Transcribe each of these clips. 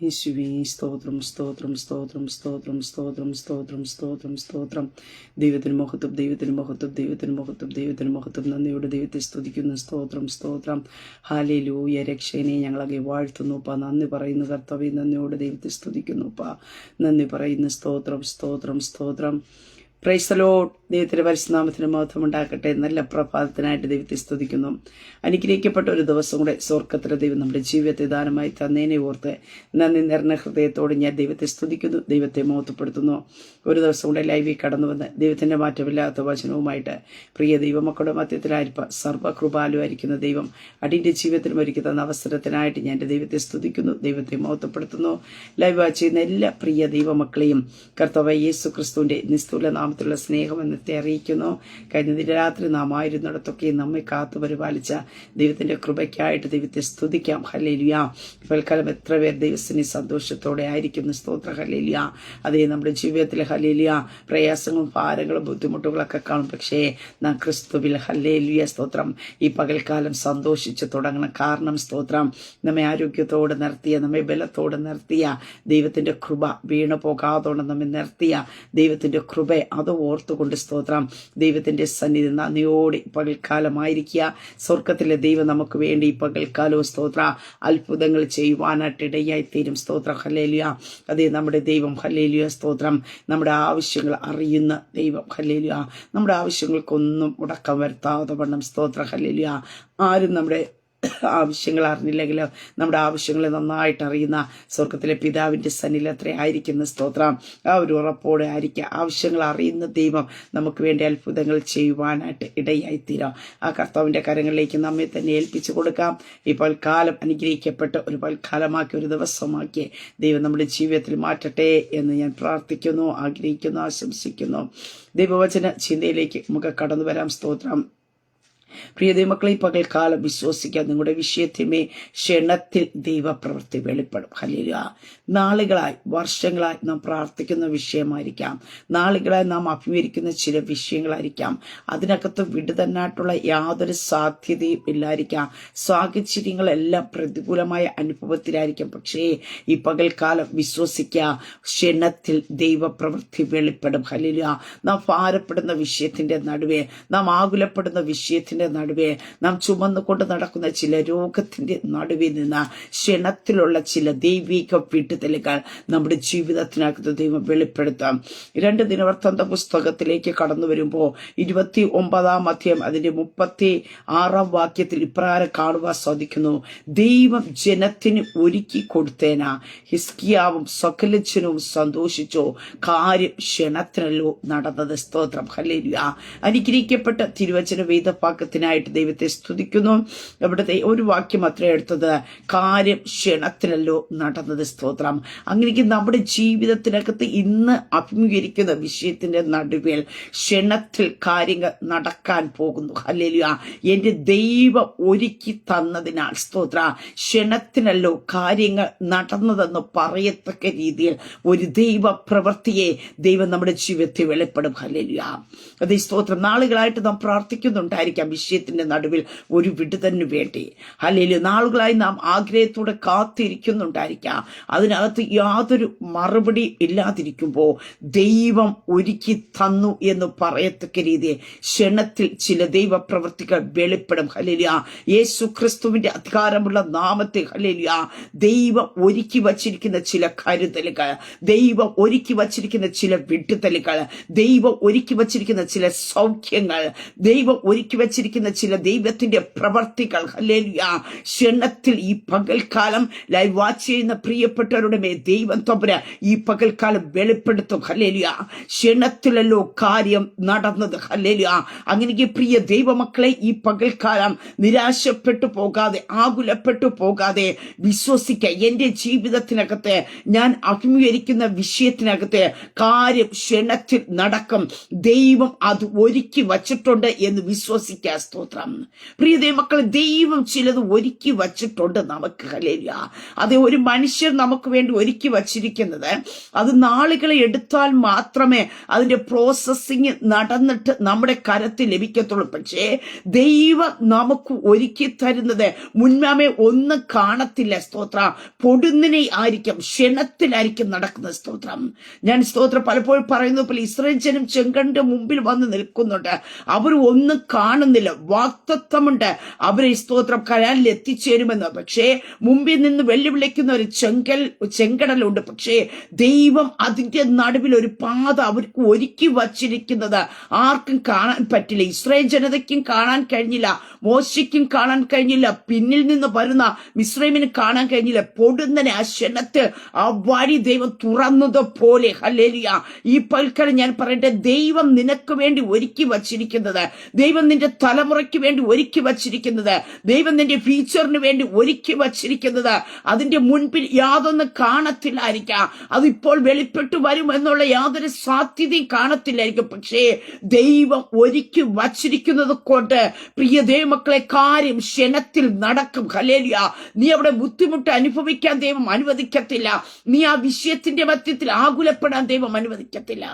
യേശുവേ സ്തോത്രം സ്തോത്രം സ്തോത്രം സ്തോത്രം സ്തോത്രം സ്തോത്രം സ്തോത്രം സ്തോത്രം. ദൈവത്തിന് മഹത്വം, ദൈവത്തിന് മഹത്വം, ദൈവത്തിന് മഹത്വം, ദൈവത്തിന് മഹത്വം. നന്ദിയോടെ ദൈവത്തെ സ്തുതിക്കുന്നു. സ്തോത്രം സ്തോത്രം. ഹല്ലേലൂയ. രക്ഷനെ ഞങ്ങളെ വാഴ്ത്തുന്നുപ്പാ. നന്ദി പറയുന്നു കർത്താവേ. നന്ദിയോടെ ദൈവത്തെ സ്തുതിക്കുന്നുപ്പാ. നന്ദി പറയുന്നു. സ്തോത്രം സ്തോത്രം സ്തോത്രം. Praise the Lord. ദൈവത്തിന്റെ പരിശുദ്ധനാമത്തിന് മഹത്വം ഉണ്ടാക്കട്ടെ. നല്ല പ്രഭാതത്തിനായിട്ട് ദൈവത്തെ സ്തുതിക്കുന്നു. അനുഗ്രഹിക്കപ്പെട്ട ഒരു ദിവസം കൂടെ സ്വർഗത്തിലെ ദൈവം നമ്മുടെ ജീവിതത്തെ ദാനമായി തന്നേനെ ഓർത്ത് നന്ദി നിറഞ്ഞ ഹൃദയത്തോടെ ഞാൻ ദൈവത്തെ സ്തുതിക്കുന്നു, ദൈവത്തെ മഹത്വപ്പെടുത്തുന്നു. ഒരു ദിവസം കൂടെ ലൈവിൽ കടന്നു വന്ന് ദൈവത്തിന്റെ മാറ്റമില്ലാത്ത വചനവുമായിട്ട് പ്രിയ ദൈവമക്കളുടെ മധ്യത്തിലായിരിക്കും സർവ്വകൃപാലുവായിരിക്കുന്ന ദൈവം അടിന്റെ ജീവിതത്തിലും ഒരുക്കി തന്ന അവസരത്തിനായിട്ട് ഞാൻ എൻ്റെ ദൈവത്തെ സ്തുതിക്കുന്നു, ദൈവത്തെ മഹത്വപ്പെടുത്തുന്നു. ലൈവ് വാച്ച് ചെയ്യുന്ന എല്ലാ പ്രിയ ദൈവമക്കളെയും കർത്താവായ യേശു ക്രിസ്തുവിന്റെ നിസ്തുല നാമത്തിലുള്ള സ്നേഹം എന്നത്തെ അറിയിക്കുന്നു. കഴിഞ്ഞ രാത്രി നാം ആയിരുന്നിടത്തൊക്കെ നമ്മെ കാത്തു പരിപാലിച്ച ദൈവത്തിന്റെ കൃപയ്ക്കായിട്ട് ദൈവത്തെ സ്തുതിക്കാം. ഹല്ലേലൂയ. ഇപ്പോൾക്കാലം എത്ര പേർ ദൈവത്തിന് സന്തോഷത്തോടെ ആയിരിക്കുന്നു. സ്തോത്ര. ഹല്ലേലൂയ. അതേ, നമ്മുടെ ജീവിതത്തിൽ ഹല്ലേലൂയ പ്രയാസങ്ങളും ഭാരങ്ങളും ബുദ്ധിമുട്ടുകളൊക്കെ കാണും. പക്ഷേ നാം ക്രിസ്തുവിൽ ഹല്ലേലൂയ സ്തോത്രം ഈ പകൽക്കാലം സന്തോഷിച്ച് തുടങ്ങണം. കാരണം സ്തോത്രം നമ്മെ ആരോഗ്യത്തോടെ നിർത്തിയ, നമ്മെ ബലത്തോടെ നിർത്തിയ ദൈവത്തിന്റെ കൃപ, വീണു പോകാതോടെ നമ്മെ നിർത്തിയ ദൈവത്തിന്റെ കൃപ അത് ഓർത്തുകൊണ്ട് സ്തോത്രം ദൈവത്തിന്റെ സന്നിധി നന്ദിയോടെ പകൽക്കാലമായിരിക്കുക. സ്വർഗത്തിലെ ദൈവം നമുക്ക് വേണ്ടി ഈ പകൽക്കാലവും സ്തോത്ര അത്ഭുതങ്ങൾ ചെയ്യുവാനായിട്ട് ഇടയായി തീരും. സ്തോത്ര. ഹല്ലേലൂയ. അതേ, നമ്മുടെ ദൈവം ഹല്ലേലൂയ സ്തോത്രം നമ്മുടെ ആവശ്യങ്ങൾ അറിയുന്ന ദൈവം. ഹല്ലേലൂയ. നമ്മുടെ ആവശ്യങ്ങൾക്കൊന്നും മുടക്കം വരുത്താതെ വണ്ണം സ്തോത്ര. ഹല്ലേലൂയ. ആരും നമ്മുടെ ആവശ്യങ്ങൾ അറിഞ്ഞില്ലെങ്കിലോ നമ്മുടെ ആവശ്യങ്ങളെ നന്നായിട്ട് അറിയുന്ന സ്വർഗത്തിലെ പിതാവിന്റെ സന്നിധിയിൽ അത്ര ആയിരിക്കുന്ന സ്തോത്രം. ആ ഒരു ഉറപ്പോടെ ആയിരിക്കുക. ആവശ്യങ്ങൾ അറിയുന്ന ദൈവം നമുക്ക് വേണ്ടി അത്ഭുതങ്ങൾ ചെയ്യുവാനായിട്ട് ഇടയായിത്തീരാം. ആ കർത്താവിന്റെ കരങ്ങളിലേക്ക് നമ്മെ തന്നെ ഏൽപ്പിച്ചു കൊടുക്കാം. ഇപ്പോൾ കാലം അനുഗ്രഹിക്കപ്പെട്ട് ഒരു പൽക്കാലമാക്കി, ഒരു ദിവസമാക്കി ദൈവം നമ്മുടെ ജീവിതത്തിൽ മാറ്റട്ടെ എന്ന് ഞാൻ പ്രാർത്ഥിക്കുന്നു, ആഗ്രഹിക്കുന്നു, ആശംസിക്കുന്നു. ദൈവവചന ചിന്തയിലേക്ക് നമുക്ക് കടന്നു വരാം. സ്തോത്രം. പ്രിയ ദൈവമക്കളെ, ഈ പകൽക്കാലം വിശ്വസിക്കാൻ നിങ്ങളുടെ വിഷയത്തിന്മേ ക്ഷണത്തിൽ ദൈവപ്രവൃത്തി വെളിപ്പെടും. ഹല്ലേലൂയ. നാളുകളായി, വർഷങ്ങളായി നാം പ്രാർത്ഥിക്കുന്ന വിഷയമായിരിക്കാം. നാളുകളായി നാം അഭിമുഖീകരിക്കുന്ന ചില വിഷയങ്ങളായിരിക്കാം. അതിനകത്ത് വിടുതന്നായിട്ടുള്ള യാതൊരു സാധ്യതയും ഇല്ലായിരിക്കാം. സാഹചര്യങ്ങളെല്ലാം പ്രതികൂലമായ അനുഭവത്തിലായിരിക്കും. പക്ഷേ ഈ പകൽക്കാലം വിശ്വസിക്കുക, ക്ഷണത്തിൽ ദൈവപ്രവൃത്തി വെളിപ്പെടും. ഹല്ലേലൂയ. നാം ഭാരപ്പെടുന്ന വിഷയത്തിന്റെ നടുവേ, നാം ആകുലപ്പെടുന്ന വിഷയത്തിന്റെ നടുവേ, നാം ചുമന്നുകൊണ്ട് നടക്കുന്ന ചില രോഗത്തിന്റെ നടുവിൽ നിന്ന് ക്ഷണത്തിലുള്ള ചില ദൈവിക വിടുതലുകൾ നമ്മുടെ ജീവിതത്തിനകത്ത് ദൈവം വെളിപ്പെടുത്താം. 2 ദിനവൃത്താന്ത പുസ്തകത്തിലേക്ക് കടന്നു വരുമ്പോൾ 29 അധ്യായം അതിന്റെ 36 വാക്യത്തിൽ ഇപ്രകാരം കാണുവാൻ സാധിക്കുന്നു. ദൈവം ജനത്തിന് ഒരുക്കി കൊടുത്തേന ഹിസ്കിയാവും സകല ജനവും സന്തോഷിച്ചോ, കാര്യം ക്ഷണത്തിനല്ലോ നടന്നത്. സ്തോത്രം. ഹല്ലേലൂയ. അനുഗ്രഹിക്കപ്പെട്ട തിരുവചന വേദഭാഗത്തിനായിട്ട് ദൈവത്തെ സ്തുതിക്കുന്നു. അവിടുത്തെ ഒരു വാക്യം അത്ര എടുത്തത്, കാര്യം ക്ഷണത്തിനല്ലോ നടന്നത്. സ്തോത്രം. അങ്ങനെ നമ്മുടെ ജീവിതത്തിനകത്ത് ഇന്ന് അഭിമുഖീകരിക്കുന്ന വിഷയത്തിന്റെ നടുവിൽ ക്ഷണത്തിൽ കാര്യങ്ങൾ നടക്കാൻ പോകുന്നു. ഹല്ലേലൂയ. എന്റെ ദൈവം ഒരുക്കി തന്നതിനാൽ സ്തോത്ര ക്ഷണത്തിനല്ലോ കാര്യങ്ങൾ നടന്നതെന്ന് പറയത്തക്ക രീതിയിൽ ഒരു ദൈവ പ്രവൃത്തിയെ ദൈവം നമ്മുടെ ജീവിതത്തിൽ വെളിപ്പെടും. ഹല്ലേലൂയ. അതേ സ്തോത്രം. നാളുകളായിട്ട് നാം പ്രാർത്ഥിക്കുന്നുണ്ടായിരിക്കാം വിഷയത്തിന്റെ നടുവിൽ ഒരു വിടുതലിനു വേണ്ടി. ഹല്ലേലൂയ. നാളുകളായി നാം ആഗ്രഹത്തോടെ കാത്തിരിക്കുന്നുണ്ടായിരിക്കാം. അതിനകത്ത് യാതൊരു മറുപടി ഇല്ലാതിരിക്കുമ്പോൾ ദൈവം ഒരുക്കി തന്നു എന്ന് പറയത്തക്ക രീതിയിൽ ക്ഷണത്തിൽ ചില ദൈവ പ്രവൃത്തികൾ വെളിപ്പെടും. ഹല്ലേലൂയ. യേശു ക്രിസ്തുവിന്റെ അധികാരമുള്ള നാമത്തിൽ ഹല്ലേലൂയ ദൈവം ഒരുക്കി വച്ചിരിക്കുന്ന ചില കരുതലുകൾ, ദൈവം ഒരുക്കി വച്ചിരിക്കുന്ന ചില വിടുതലുകൾ, ദൈവം ഒരുക്കി വച്ചിരിക്കുന്ന ചില സൗഖ്യങ്ങൾ, ദൈവം ഒരുക്കി വച്ചിരിക്കുന്ന ചില ദൈവത്തിന്റെ പ്രവർത്തികൾ ഹല്ലേലൂയ ക്ഷണത്തിൽ ഈ പകൽക്കാലം ലൈവ് വാച്ച് ചെയ്യുന്ന പ്രിയപ്പെട്ടവരുടെ മേൽ ദൈവം തമ്പുരാൻ ഈ പകൽക്കാലം വെളിപ്പെടുത്തും. ഹല്ലേലൂയ. ക്ഷണത്തിലല്ലോ കാര്യം നടന്നത്. ഹല്ലേലൂയ. അങ്ങനെ പ്രിയ ദൈവമക്കളെ, ഈ പകൽക്കാലം നിരാശപ്പെട്ടു പോകാതെ, ആകുലപ്പെട്ടു പോകാതെ വിശ്വസിക്കുക. എന്റെ ജീവിതത്തിനകത്ത് ഞാൻ അഭിമുഖീകരിക്കുന്ന വിഷയത്തിനകത്ത് കാര്യം ക്ഷണത്തിൽ നടക്കും. ദൈവം അത് ഒരുക്കി വച്ചിട്ടുണ്ട് എന്ന് വിശ്വസിക്കുക. സ്തോത്രം. പ്രിയ ദൈവമക്കളെ, ദൈവം ചിലത് ഒരുക്കി വച്ചിട്ടുണ്ട് നമുക്ക്. ഹല്ലേലൂയ. അത് ഒരു മനുഷ്യർ നമുക്ക് വേണ്ടി ഒരുക്കി വച്ചിരിക്കുന്നത് അത് നാളുകളെ എടുത്താൽ മാത്രമേ അതിന്റെ പ്രോസസ്സിങ് നടന്നിട്ട് നമ്മുടെ കരത്തിൽ ലഭിക്കത്തുള്ളൂ. പക്ഷേ ദൈവം നമുക്ക് ഒരുക്കി തരുന്നത് മുൻമേ ഒന്നും കാണത്തില്ല. സ്തോത്രം. പൊടുന്നിനെ ആയിരിക്കും, ക്ഷണത്തിലായിരിക്കും നടക്കുന്നത്. സ്തോത്രം. ഞാൻ സ്തോത്രം പലപ്പോഴും പറയുന്നത് പോലെ ഇസ്രായേൽ ജനം ചെങ്കടലിന്റെ മുമ്പിൽ വന്ന് നിൽക്കുന്നുണ്ട്. അവർ ഒന്നും കാണുന്നില്ല. വാഗ്ദത്തമുണ്ട് അവരെ സ്തോത്രം കനാലിൽ എത്തിച്ചേരുമെന്ന്. പക്ഷേ മുമ്പിൽ നിന്ന് വെല്ലുവിളിക്കുന്ന ഒരു ചെങ്കടലുണ്ട്. പക്ഷേ ദൈവം അതിന്റെ നടുവിൽ ഒരു പാത അവർക്ക് ഒരുക്കി വച്ചിരിക്കുന്നത് ആർക്കും കാണാൻ പറ്റില്ല. ഇസ്രായേൽ ജനതയ്ക്കും കാണാൻ കഴിഞ്ഞില്ല, മോശയ്ക്കും കാണാൻ കഴിഞ്ഞില്ല, പിന്നിൽ നിന്ന് വരുന്ന മിസ്രൈമിന് കാണാൻ കഴിഞ്ഞില്ല. പൊടുന്നനെ ആ ക്ഷണത്തിൽ ആ വഴി ദൈവം തുറന്നതുപോലെ. ഹല്ലേലൂയ. ഈ പൽക്കാലം ഞാൻ പറയട്ടെ, ദൈവം നിനക്ക് വേണ്ടി ഒരുക്കി വച്ചിരിക്കുന്നത്, ദൈവം നിന്റെ തലമുറയ്ക്ക് വേണ്ടി ഒരുക്കി വച്ചിരിക്കുന്നത്, ദൈവം നിന്റെ ഫ്യൂച്ചറിന് വേണ്ടി ഒരുക്കി വച്ചിരിക്കുന്നത് അതിന്റെ മുൻപിൽ യാതൊന്നും കാണത്തില്ലായിരിക്കാം. അതിപ്പോൾ വെളിപ്പെട്ടു വരുമെന്നുള്ള യാതൊരു സാധ്യതയും കാണത്തില്ലായിരിക്കും. പക്ഷേ ദൈവം ഒരുക്കി വച്ചിരിക്കുന്നത് കൊണ്ട് പ്രിയ ദൈവമക്കളെ കാര്യം ക്ഷണത്തിൽ നടക്കും. ഹല്ലേലൂയ. നീ അവിടെ ബുദ്ധിമുട്ട് അനുഭവിക്കാൻ ദൈവം അനുവദിക്കത്തില്ല. നീ ആ വിഷയത്തിന്റെ മധ്യത്തിൽ ആകുലപ്പെടാൻ ദൈവം അനുവദിക്കത്തില്ല.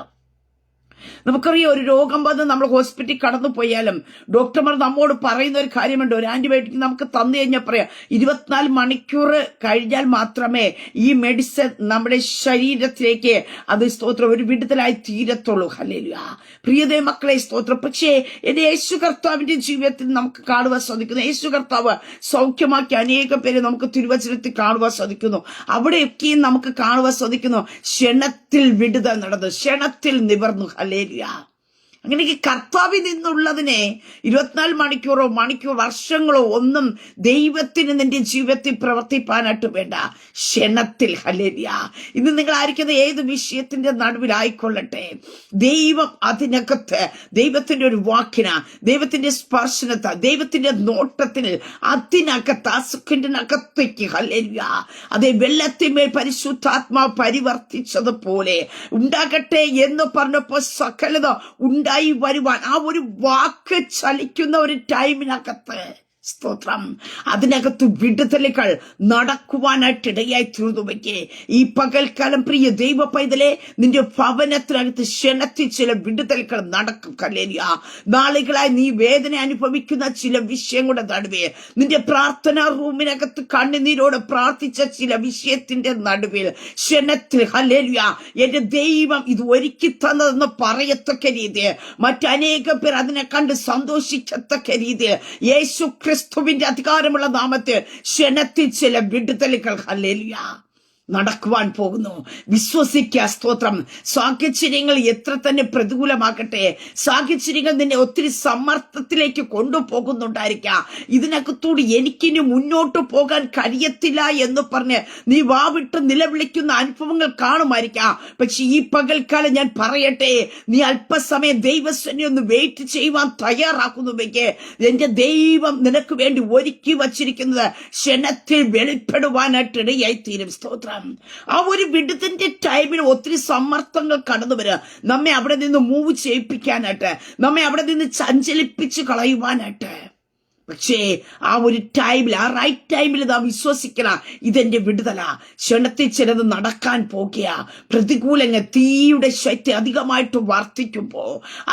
നമുക്കറിയാം, ഒരു രോഗം വന്ന് നമ്മൾ ഹോസ്പിറ്റലിൽ കടന്നു പോയാലും ഡോക്ടർമാർ നമ്മോട് പറയുന്ന ഒരു കാര്യമുണ്ട്. ഒരു ആന്റിബയോട്ടിക് നമുക്ക് തന്നു കഴിഞ്ഞാൽ പറയാം 24 മണിക്കൂർ കഴിഞ്ഞാൽ മാത്രമേ ഈ മെഡിസിൻ നമ്മുടെ ശരീരത്തിലേക്ക് അത് സ്തോത്രം ഒരു വിടുതലായി തീരത്തുള്ളൂ. ഹല്ലേലൂയ. പ്രിയതേ മക്കളെ സ്തോത്രം. പക്ഷേ എന്റെ യേശു കർത്താവിന്റെ ജീവിതത്തിൽ നമുക്ക് കാണുവാൻ സാധിക്കുന്നു. യേശു കർത്താവ് സൗഖ്യമാക്കി അനേകം പേരെ നമുക്ക് തിരുവചനത്തിൽ കാണുവാൻ സാധിക്കുന്നു. അവിടെയൊക്കെയും നമുക്ക് കാണുവാൻ സാധിക്കുന്നു ക്ഷണത്തിൽ വിടുതൽ നടന്നു, ക്ഷണത്തിൽ നിവർന്നു. ഹല്ലേലൂയ. അങ്ങനെ കർത്താവിൽ നിന്നുള്ളതിനെ 24 മണിക്കൂറോ വർഷങ്ങളോ ഒന്നും ദൈവത്തിന് നിന്റെ ജീവിതത്തിൽ പ്രവർത്തിപ്പാനായിട്ട് വേണ്ട. ക്ഷണത്തിൽ. ഹല്ലേലൂയ. ഇന്ന് നിങ്ങൾ ആയിരിക്കുന്ന ഏത് വിഷയത്തിന്റെ നടുവിലായിക്കൊള്ളട്ടെ, ദൈവം അതിനകത്ത് ദൈവത്തിന്റെ ഒരു വാക്കിന, ദൈവത്തിന്റെ സ്പർശനത്ത, ദൈവത്തിന്റെ നോട്ടത്തിൽ അതിനകത്ത് ആ സുഖിന്റെനകത്തേക്ക് ഹല്ലേലൂയ അതേ വെള്ളത്തിന്മേൽ പരിശുദ്ധാത്മാവ് പരിവർത്തിച്ചതുപോലെ ഉണ്ടാകട്ടെ എന്ന് പറഞ്ഞപ്പോ സകലത ഉണ്ടായി വരുവാൻ ആ ഒരു വാക്ക് ചലിക്കുന്ന ഒരു ടൈമിനകത്ത് സ്തോത്രം അതിനകത്ത് വിടുതലുകൾ നടക്കുവാനായിട്ട് ഇടയായി തീർന്നുവെക്കേ. ഈ പകൽക്കാലം പ്രിയ ദൈവ പൈതലെ, നിന്റെ ഭവനത്തിനകത്ത് ക്ഷണത്തിൽ ചില വിടുതലുകൾ നടക്കും. ഹല്ലേലൂയ. നാളുകളായി നീ വേദന അനുഭവിക്കുന്ന ചില വിഷയങ്ങളുടെ നടുവേ, നിന്റെ പ്രാർത്ഥനാ റൂമിനകത്ത് കണ്ണുനീരോട് പ്രാർത്ഥിച്ച ചില വിഷയത്തിന്റെ നടുവിൽ ക്ഷണത്തിൽ ഹല്ലേലൂയ എന്റെ ദൈവം ഇത് ഒരുക്കി തന്നതെന്ന് പറയത്തക്ക രീതിയിൽ മറ്റനേകം പേർ അതിനെ കണ്ട് സന്തോഷിക്കത്തക്ക രീതിയിൽ യേശു ക്രിസ്തുവിന്റെ അധികാരമുള്ള നാമത്തിൽ ക്ഷണത്തിൽ ചില വിടുതലുകൾ ഹല്ലേലൂയ നടക്കുവാൻ പോകുന്നു. വിശ്വസിക്കുക. സ്തോത്രം. സാഹചര്യങ്ങൾ എത്ര തന്നെ പ്രതികൂലമാകട്ടെ, സാഹചര്യങ്ങൾ നിന്നെ ഒത്തിരി സമ്മർദ്ദത്തിലേക്ക് കൊണ്ടുപോകുന്നുണ്ടായിരിക്കാം. ഇതിനകത്തൂടി എനിക്കിനി മുന്നോട്ട് പോകാൻ കഴിയത്തില്ല എന്ന് പറഞ്ഞ് നീ വാവിട്ട് നിലവിളിക്കുന്ന അനുഭവങ്ങൾ കാണുമായിരിക്കാം. പക്ഷെ ഈ പകൽക്കാലം ഞാൻ പറയട്ടെ, നീ അല്പസമയം ദൈവസേന ഒന്ന് വെയിറ്റ് ചെയ്യുവാൻ തയ്യാറാക്കുന്നുവെങ്കിൽ എന്റെ ദൈവം നിനക്ക് വേണ്ടി ഒരുക്കി വച്ചിരിക്കുന്നത് ക്ഷണത്തിൽ വെളിപ്പെടുവാനായിട്ട് ഇടയായി തീരും. സ്തോത്രം. ആ ഒരു വിടുതലിന്റെ ടൈമിൽ ഒത്തിരി സമ്മർദ്ദങ്ങൾ കടന്നു വരിക, നമ്മെ അവിടെ നിന്ന് മൂവ് ചെയ്യിപ്പിക്കാനായിട്ട്, നമ്മെ അവിടെ നിന്ന് ചഞ്ചലിപ്പിച്ച് കളയുവാനായിട്ട്. പക്ഷേ ആ ഒരു ടൈമിൽ, ആ റൈറ്റ് ടൈമിൽ നാം വിശ്വസിക്കണം, ഇതെന്റെ വിടുതല. ക്ഷണത്തിൽ ചിലത് നടക്കാൻ പോകുക. പ്രതികൂലങ്ങൾ തീയുടെ ശക്തി അധികമായിട്ട് വർദ്ധിക്കുമ്പോ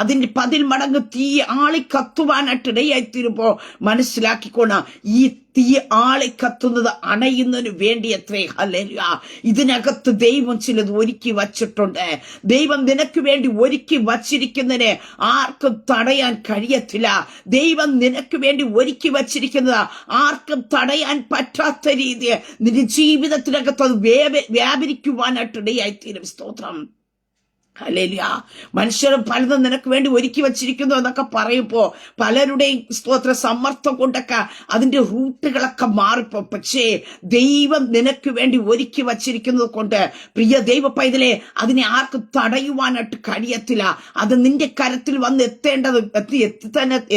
അതിന്റെ 10 മടങ്ങ് തീ ആളിക്കത്തുവാനായിട്ട് ഇടയായിത്തീരുമ്പോ മനസ്സിലാക്കിക്കോണം, ഈ തീ ആളിക്കത്തുന്നത് അണയുന്നതിന് വേണ്ടി എത്രേ. ഹല്ലേലൂയ. ഇതിനകത്ത് ദൈവം ചിലത് ഒരുക്കി വച്ചിട്ടുണ്ട്. ദൈവം നിനക്ക് വേണ്ടി ഒരുക്കി വച്ചിരിക്കുന്നതിനെ ആർക്കും തടയാൻ കഴിയത്തില്ല. ദൈവം നിനക്ക് വേണ്ടി ഒരുക്കി വച്ചിരിക്കുന്നത് ആർക്കും തടയാൻ പറ്റാത്ത രീതിയിൽ നിന്റെ ജീവിതത്തിനകത്ത് അത് വ്യാപരിക്കുവാനായിട്ട് ഇടയായിത്തീരും. സ്തോത്രം. ഹല്ലേലൂയ. മനുഷ്യർ പലതും നിനക്ക് വേണ്ടി ഒരുക്കി വച്ചിരിക്കുന്നു എന്നൊക്കെ പറയുമ്പോ പലരുടെയും സ്തോത്ര സമ്മർദ്ദം കൊണ്ടൊക്കെ അതിന്റെ റൂട്ടുകളൊക്കെ മാറിപ്പോ. പക്ഷേ ദൈവം നിനക്ക് വേണ്ടി ഒരുക്കി വച്ചിരിക്കുന്നത് കൊണ്ട് പ്രിയ ദൈവ പൈതലെ, അതിനെ ആർക്കും തടയുവാനായിട്ട് കഴിയത്തില്ല. അത് നിന്റെ കരത്തിൽ വന്ന് എത്തേണ്ടത്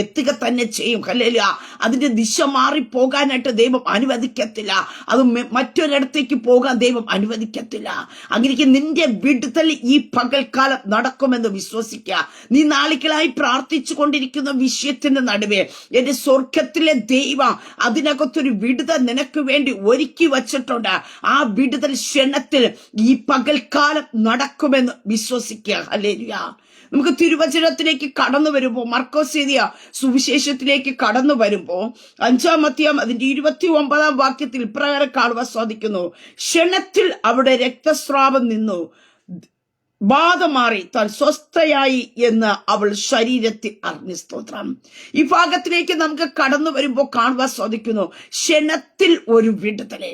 എത്തുക തന്നെ ചെയ്യും. ഹല്ലേലൂയ. അതിന്റെ ദിശ മാറിപ്പോകാനായിട്ട് ദൈവം അനുവദിക്കത്തില്ല. അത് മറ്റൊരിടത്തേക്ക് പോകാൻ ദൈവം അനുവദിക്കത്തില്ല. അങ്ങനെ നിന്റെ വിടുതൽ ഈ പകൽ പകൽക്കാലം നടക്കുമെന്ന് വിശ്വസിക്കുക. നീ നാളുകളായി പ്രാർത്ഥിച്ചു കൊണ്ടിരിക്കുന്ന വിഷയത്തിന്റെ നടുവേ എന്റെ സ്വർഗത്തിലെ ദൈവം അതിനകത്തൊരു വിടുതൽ നിനക്ക് വേണ്ടി ഒരുക്കി വച്ചിട്ടുണ്ട്. ആ വിടുതൽ ക്ഷണത്തിൽ ഈ പകൽക്കാലം നടക്കുമെന്ന് വിശ്വസിക്കുക. ഹല്ലേലൂയ. നമുക്ക് തിരുവചനത്തിലേക്ക് കടന്നു വരുമ്പോ, മർക്കോസ് എഴുതിയ സുവിശേഷത്തിലേക്ക് കടന്നു വരുമ്പോ 5-ാം അധ്യായം അതിന്റെ 29-ാം വാക്യത്തിൽ ഇപ്രകാരം കാണുവാൻ സാധിക്കുന്നു. ക്ഷണത്തിൽ അവിടെ രക്തസ്രാവം നിന്നു, ബാധ മാറി, താൻ സ്വസ്ഥയായി എന്ന് അവൾ ശരീരത്തിൽ അറിഞ്ഞ. സ്തോത്രം. ഈ ഭാഗത്തിലേക്ക് നമുക്ക് കടന്നു വരുമ്പോ കാണുവാൻ സാധിക്കുന്നു ക്ഷണത്തിൽ ഒരു വിടുതലെ.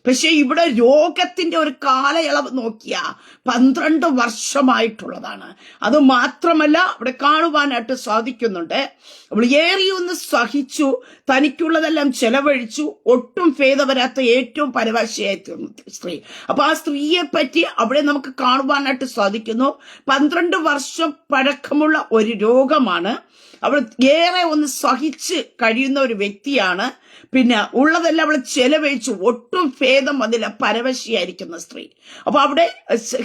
പക്ഷെ ഇവിടെ രോഗത്തിന്റെ ഒരു കാലയളവ് നോക്കിയ 12 വർഷമായിട്ടുള്ളതാണ്. അത് മാത്രമല്ല അവിടെ കാണുവാനായിട്ട് സാധിക്കുന്നുണ്ട്, അവൾ ഏറിയൊന്ന് സഹിച്ചു, തനിക്കുള്ളതെല്ലാം ചെലവഴിച്ചു, ഒട്ടും ഭേദം വരാത്ത ഏറ്റവും പരവാശിയായി തീർന്നു സ്ത്രീ. അപ്പൊ ആ സ്ത്രീയെ പറ്റി അവിടെ നമുക്ക് കാണുവാനായിട്ട് സാധിക്കുന്നു. 12 വർഷം പഴക്കമുള്ള ഒരു രോഗമാണ്. അവൾ ഏറെ ഒന്ന് സഹിച്ച് കഴിയുന്ന ഒരു വ്യക്തിയാണ്. പിന്നെ ഉള്ളതെല്ലാം അവൾ ചെലവഴിച്ചു, ഒട്ടും ഭേദം വന്നില്ല, പരവശിയായിരിക്കുന്ന സ്ത്രീ. അപ്പൊ അവിടെ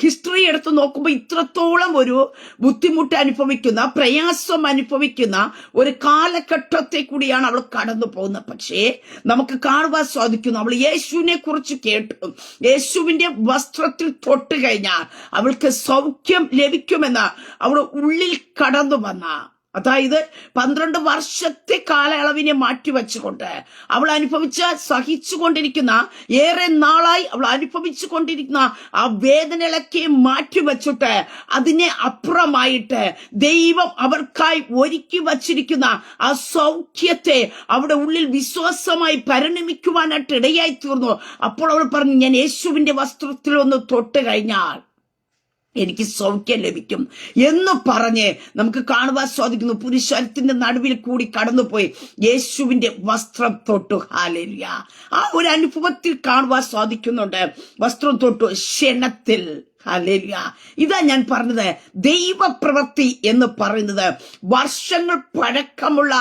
ഹിസ്റ്ററി എടുത്ത് നോക്കുമ്പോൾ ഇത്രത്തോളം ഒരു ബുദ്ധിമുട്ട് അനുഭവിക്കുന്ന, പ്രയാസം അനുഭവിക്കുന്ന ഒരു കാലഘട്ടത്തെ കൂടിയാണ് അവൾ കടന്നു പോകുന്നത്. പക്ഷേ നമുക്ക് കാണുവാൻ സാധിക്കുന്നു അവൾ യേശുവിനെ കുറിച്ച് കേട്ടു, യേശുവിന്റെ വസ്ത്രത്തിൽ തൊട്ട് കഴിഞ്ഞാൽ അവൾക്ക് സൗഖ്യം ലഭിക്കുമെന്ന് അവൾ ഉള്ളിൽ കടന്നു വന്ന, അതായത് 12 വർഷത്തെ കാലയളവിനെ മാറ്റിവെച്ചുകൊണ്ട് അവൾ സഹിച്ചുകൊണ്ടിരിക്കുന്ന, ഏറെ നാളായി അവൾ അനുഭവിച്ചുകൊണ്ടിരിക്കുന്ന ആ വേദനകളൊക്കെ മാറ്റിവെച്ചിട്ട് അതിനെ അപ്പുറമായിട്ട് ദൈവം അവർക്കായി ഒരുക്കി വച്ചിരിക്കുന്ന ആ സൗഖ്യത്തെ അവിടെ ഉള്ളിൽ വിശ്വാസമായി പരിണമിക്കുവാനായിട്ട് ഇടയായി തീർന്നു. അപ്പോൾ അവൾ പറഞ്ഞു, ഞാൻ യേശുവിന്റെ വസ്ത്രത്തിൽ ഒന്ന് തൊട്ട് കഴിഞ്ഞാൽ എനിക്ക് സൗഖ്യം ലഭിക്കും എന്ന് പറഞ്ഞ് നമുക്ക് കാണുവാൻ സാധിക്കുന്നു. പുരുഷത്തിന്റെ നടുവിൽ കൂടി കടന്നുപോയി യേശുവിന്റെ വസ്ത്രം തൊട്ടു. ഹല്ലേലൂയ. ആ ഒരു അനുഭവത്തിൽ കാണുവാൻ സാധിക്കുന്നുണ്ട്. വസ്ത്രം തൊട്ടു ക്ഷണത്തിൽ. ഹല്ലേലൂയ. ഇതാ ഞാൻ പറഞ്ഞത്, ദൈവപ്രവൃത്തി എന്ന് പറയുന്നത് വർഷങ്ങൾ പഴക്കമുള്ള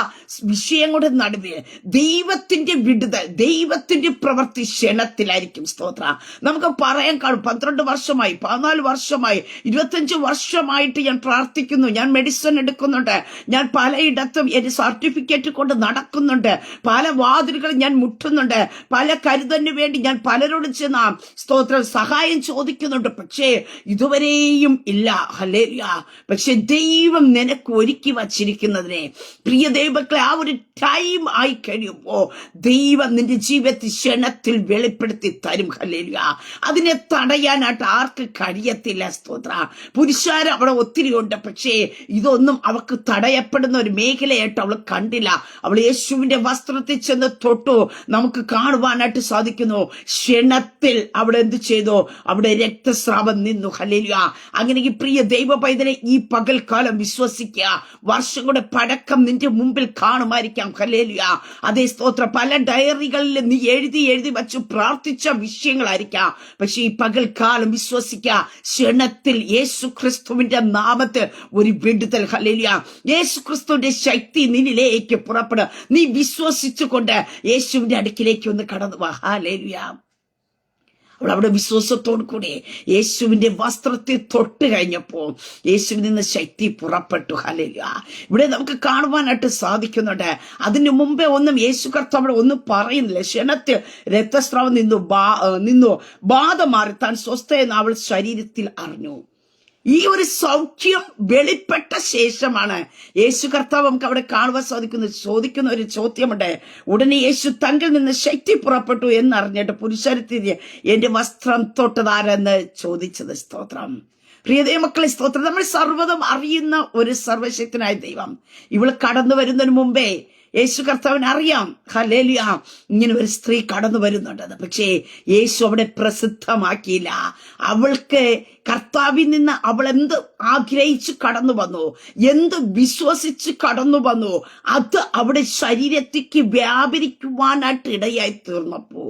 വിഷയങ്ങളുടെ നടുവിൽ ദൈവത്തിന്റെ വിടുതൽ, ദൈവത്തിന്റെ പ്രവൃത്തി ക്ഷണത്തിലായിരിക്കും. സ്തോത്ര. നമുക്ക് പറയാൻ കാണും 12 വർഷമായി, 14 വർഷമായി, 25 വർഷമായിട്ട് ഞാൻ പ്രാർത്ഥിക്കുന്നു, ഞാൻ മെഡിസിൻ എടുക്കുന്നുണ്ട്, ഞാൻ പലയിടത്തും എന്റെ സർട്ടിഫിക്കറ്റ് കൊണ്ട് നടക്കുന്നുണ്ട്, പല വാതിലുകൾ ഞാൻ മുട്ടുന്നുണ്ട്, പല കരുതലിന് വേണ്ടി ഞാൻ പലരോട് ചെന്ന സ്തോത്രം സഹായം ചോദിക്കുന്നുണ്ട്. പക്ഷേ ഇതുവരെയും ഇല്ല. ഹല്ലേലൂയ. പക്ഷെ ദൈവം നിനക്ക് ഒരുക്കി വച്ചിരിക്കുന്നതിനെ, പ്രിയ ദൈവമക്കളെ, ആ ഒരു ടൈം ആയി കഴിയുമ്പോ ദൈവം നിന്റെ ജീവിതത്തിൽ ക്ഷണത്തിൽ വെളിപ്പെടുത്തി തരും. ഹല്ലേലൂയ. അതിനെ തടയാനായിട്ട് ആർക്ക് കഴിയത്തില്ല. സ്തോത്ര. പുരുഷാരം അവിടെ ഒത്തിരി ഉണ്ട്, പക്ഷേ ഇതൊന്നും അവൾക്ക് തടയപ്പെടുന്ന ഒരു മേഖലയായിട്ട് അവൾ കണ്ടില്ല. അവൾ യേശുവിന്റെ വസ്ത്രത്തിൽ ചെന്ന് തൊട്ടു. നമുക്ക് കാണുവാനായിട്ട് സാധിക്കുന്നു ക്ഷണത്തിൽ അവിടെ എന്ത് ചെയ്തു, അവിടെ രക്തസ്രാവം നിന്നു. ഹല്ലേലൂയ. അങ്ങനെ ഈ പ്രിയ ദൈവ പൈതലെ ഈ പകൽക്കാലം വിശ്വസിക്കുക, വർഷങ്ങളുടെ പഴക്കം നിന്റെ മുമ്പിൽ കാണുമായിരിക്കാം. ഹല്ലേലൂയ. അതേ സ്തോത്ര. പല ഡയറികളിൽ നീ എഴുതി വച്ച് പ്രാർത്ഥിച്ച വിഷയങ്ങളായിരിക്കാം. പക്ഷെ ഈ പകൽക്കാലം വിശ്വസിക്കുക, ക്ഷണത്തിൽ യേശു ക്രിസ്തുവിന്റെ നാമത്തിൽ ഒരു വിടുതൽ. ഹല്ലേലൂയ. യേശു ക്രിസ്തുവിന്റെ ശക്തി നിന്നിലേക്ക് പുറപ്പെടുക. നീ വിശ്വസിച്ചുകൊണ്ട് യേശുവിന്റെ അടുക്കിലേക്ക് ഒന്ന് കടന്നു വാ. ഹല്ലേലൂയ. അവൾ അവിടെ വിശ്വാസത്തോടു കൂടി യേശുവിന്റെ വസ്ത്രത്തിൽ തൊട്ട് കഴിഞ്ഞപ്പോ യേശുവിൽ നിന്ന് ശക്തി പുറപ്പെട്ടു. ഹല്ലേലൂയ. ഇവിടെ നമുക്ക് കാണുവാനായിട്ട് സാധിക്കുന്നുണ്ട്. അതിനു മുമ്പേ ഒന്നും യേശു കർത്താവ് ഒന്നും പറയുന്നില്ല. ക്ഷണത്തിൽ രക്തസ്രാവം നിന്നു ബാധ മാറി, താൻ സ്വസ്ഥയെന്ന് അവൾ ശരീരത്തിൽ അറിഞ്ഞു. ഈ ഒരു സൗഖ്യം വെളിപ്പെട്ട ശേഷമാണ് യേശു കർത്താവ് നമുക്ക് അവിടെ കാണുവാൻ ചോദിക്കുന്ന ഒരു ചോദ്യമുണ്ട്. ഉടനെ യേശു തങ്കിൽ നിന്ന് ശക്തി പുറപ്പെട്ടു എന്നറിഞ്ഞിട്ട് പുരുഷാരത്തിൽ എന്റെ വസ്ത്രം തൊട്ടതാരെന്ന് ചോദിച്ചത്. സ്തോത്രം. പ്രിയ മക്കളെ, സ്തോത്രം. നമ്മൾ സർവ്വതും അറിയുന്ന ഒരു സർവശക്തനായ ദൈവം ഇവൾ കടന്നു വരുന്നതിന് മുമ്പേ യേശു കർത്താവിന് അറിയാം. ഹല്ലേലൂയ. ഇങ്ങനെ ഒരു സ്ത്രീ കടന്നു വരുന്നുണ്ടെന്ന്. പക്ഷേ യേശു അവിടെ പ്രസിദ്ധമാക്കിയില്ല. അവൾക്ക് കർത്താവിൽ നിന്ന് അവൾ എന്ത് ആഗ്രഹിച്ച് കടന്നു വന്നു, എന്ത് വിശ്വസിച്ച് കടന്നു വന്നു, അത് അവിടെ ശരീരത്തേക്ക് വ്യാപരിക്കുവാനായിട്ട് ഇടയായി തീർന്നപ്പോ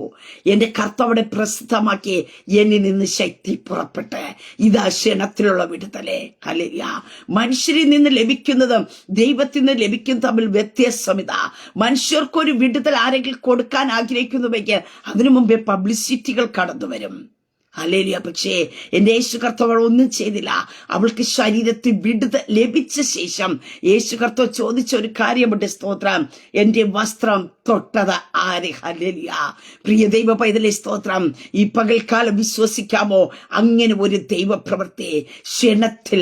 എന്റെ കർത്താവിടെ പ്രസിദ്ധമാക്കി എന്നിൽ നിന്ന് ശക്തി പുറപ്പെട്ട് ഇതാ ക്ഷണത്തിലുള്ള വിടുതലേ. ഹല്ലേലൂയ. മനുഷ്യരിൽ നിന്ന് ലഭിക്കുന്നതും ദൈവത്തിൽ നിന്ന് ലഭിക്കുന്നതും തമ്മിൽ വ്യത്യാസമില്ല. മനുഷ്യർക്കൊരു വിടുതൽ ആരെങ്കിലും കൊടുക്കാൻ ആഗ്രഹിക്കുന്നുവെങ്കിൽ അതിനു മുമ്പേ പബ്ലിസിറ്റികൾ കടന്നു വരും. ഹല്ലേലൂയ. പക്ഷേ എന്റെ യേശു കർത്താവ് ഒന്നും ചെയ്തില്ല. അവൾക്ക് ശരീരത്തിൽ വിടുതൽ ലഭിച്ച ശേഷം യേശു കർത്താവ് ചോദിച്ച ഒരു കാര്യമുണ്ട്. സ്തോത്രം, എന്റെ വസ്ത്രം തൊട്ടത് ആര്? ഹല്ലേലൂയ. പ്രിയ ദൈവ പൈതലേ സ്തോത്രം, ഈ പകൽക്കാലം വിശ്വസിക്കാമോ? അങ്ങനെ ഒരു ദൈവപ്രവൃത്തി ക്ഷണത്തിൽ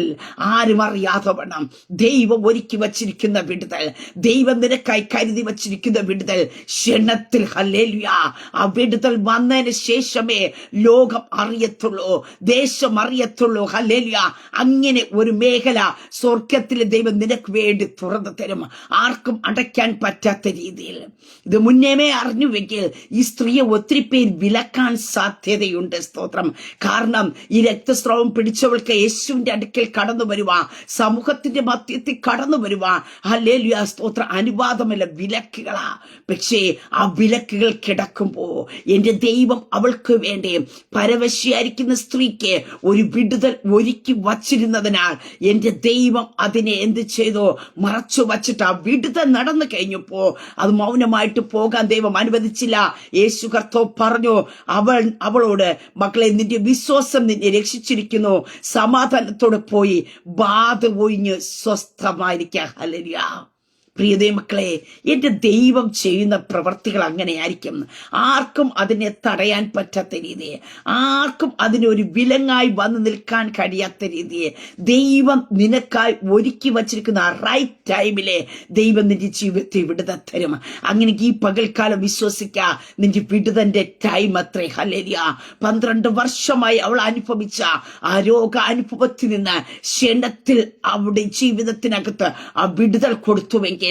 ആരും അറിയാതെ വേണം ദൈവം ഒരുക്കി വച്ചിരിക്കുന്ന വിടുതൽ, ദൈവം നിനക്കായി കരുതി വച്ചിരിക്കുന്ന വിടുതൽ ക്ഷണത്തിൽ. ഹല്ലേലൂയ. ആ വിടുതൽ വന്നതിന് ശേഷമേ ലോകം അറിയത്തുള്ളൂ, ദേശം അറിയത്തുള്ളൂ. ഹല്ലേലൂയ. അങ്ങനെ ഒരു മേഖല സ്വർഗത്തിലെ ദൈവം നിനക്ക് വേണ്ടി തുറന്നു തരും, ആർക്കും അടയ്ക്കാൻ പറ്റാത്ത രീതിയിൽ. ഇത് മുന്നേമേ അറിഞ്ഞുവെങ്കിൽ ഈ സ്ത്രീയെ ഒത്തിരി പേര് വിലക്കാൻ സാധ്യതയുണ്ട്. സ്തോത്രം. കാരണം ഈ രക്തസ്രാവം പിടിച്ചവൾക്ക് യേശുവിന്റെ അടുക്കൽ കടന്നു വരുവാ, സമൂഹത്തിന്റെ മധ്യത്തിൽ കടന്നു വരുവാ. ഹല്ലേലൂയ. സ്തോത്രം. അനുവാദമല്ല, വിലക്കുകളാ. പക്ഷേ ആ വിലക്കുകൾ കിടക്കുമ്പോ എന്റെ ദൈവം അവൾക്ക് വേണ്ടി, പരവശിയായിരിക്കുന്ന സ്ത്രീക്ക് ഒരു വിടുതൽ ഒരുക്കി വച്ചിരുന്നതിനാൽ എന്റെ ദൈവം അതിനെ എന്ത് ചെയ്തു? മറച്ചു വച്ചിട്ട് ആ വിടുതൽ നടന്നു കഴിഞ്ഞപ്പോ അത് മൗനമായിട്ട് പോകാൻ ദൈവം അനുവദിച്ചില്ല. യേശു കർത്താവ് പറഞ്ഞു അവളോട്, മക്കളെ, നിന്റെ വിശ്വാസം നിന്നെ രക്ഷിച്ചിരിക്കുന്നു, സമാധാനത്തോടെ പോയി ബാധ ഒഴിഞ്ഞ് സ്വസ്ഥമായിരിക്കുക. ഹല്ലേലൂയ. പ്രിയതേ മക്കളെ, എന്റെ ദൈവം ചെയ്യുന്ന പ്രവർത്തികൾ അങ്ങനെയായിരിക്കും. ആർക്കും അതിനെ തടയാൻ പറ്റാത്ത രീതിയെ, ആർക്കും അതിനൊരു വിലങ്ങായി വന്നു നിൽക്കാൻ കഴിയാത്ത രീതിയെ ദൈവം നിനക്കായി ഒരുക്കി വച്ചിരിക്കുന്ന ആ റൈറ്റ് ടൈമിലെ ദൈവം നിന്റെ ജീവിതത്തിൽ വിടുതൽ തരും. അങ്ങനെ ഈ പകൽക്കാലം വിശ്വസിക്ക, നിന്റെ വിടുതന്റെ ടൈം അത്രേ. ഹല്ലേലൂയ. 12 വർഷമായി അവൾ അനുഭവിച്ച ആ രോഗ അനുഭവത്തിൽ നിന്ന് ക്ഷണത്തിൽ അവിടെ ജീവിതത്തിനകത്ത് ആ വിടുതൽ കൊടുത്തുവെങ്കിൽ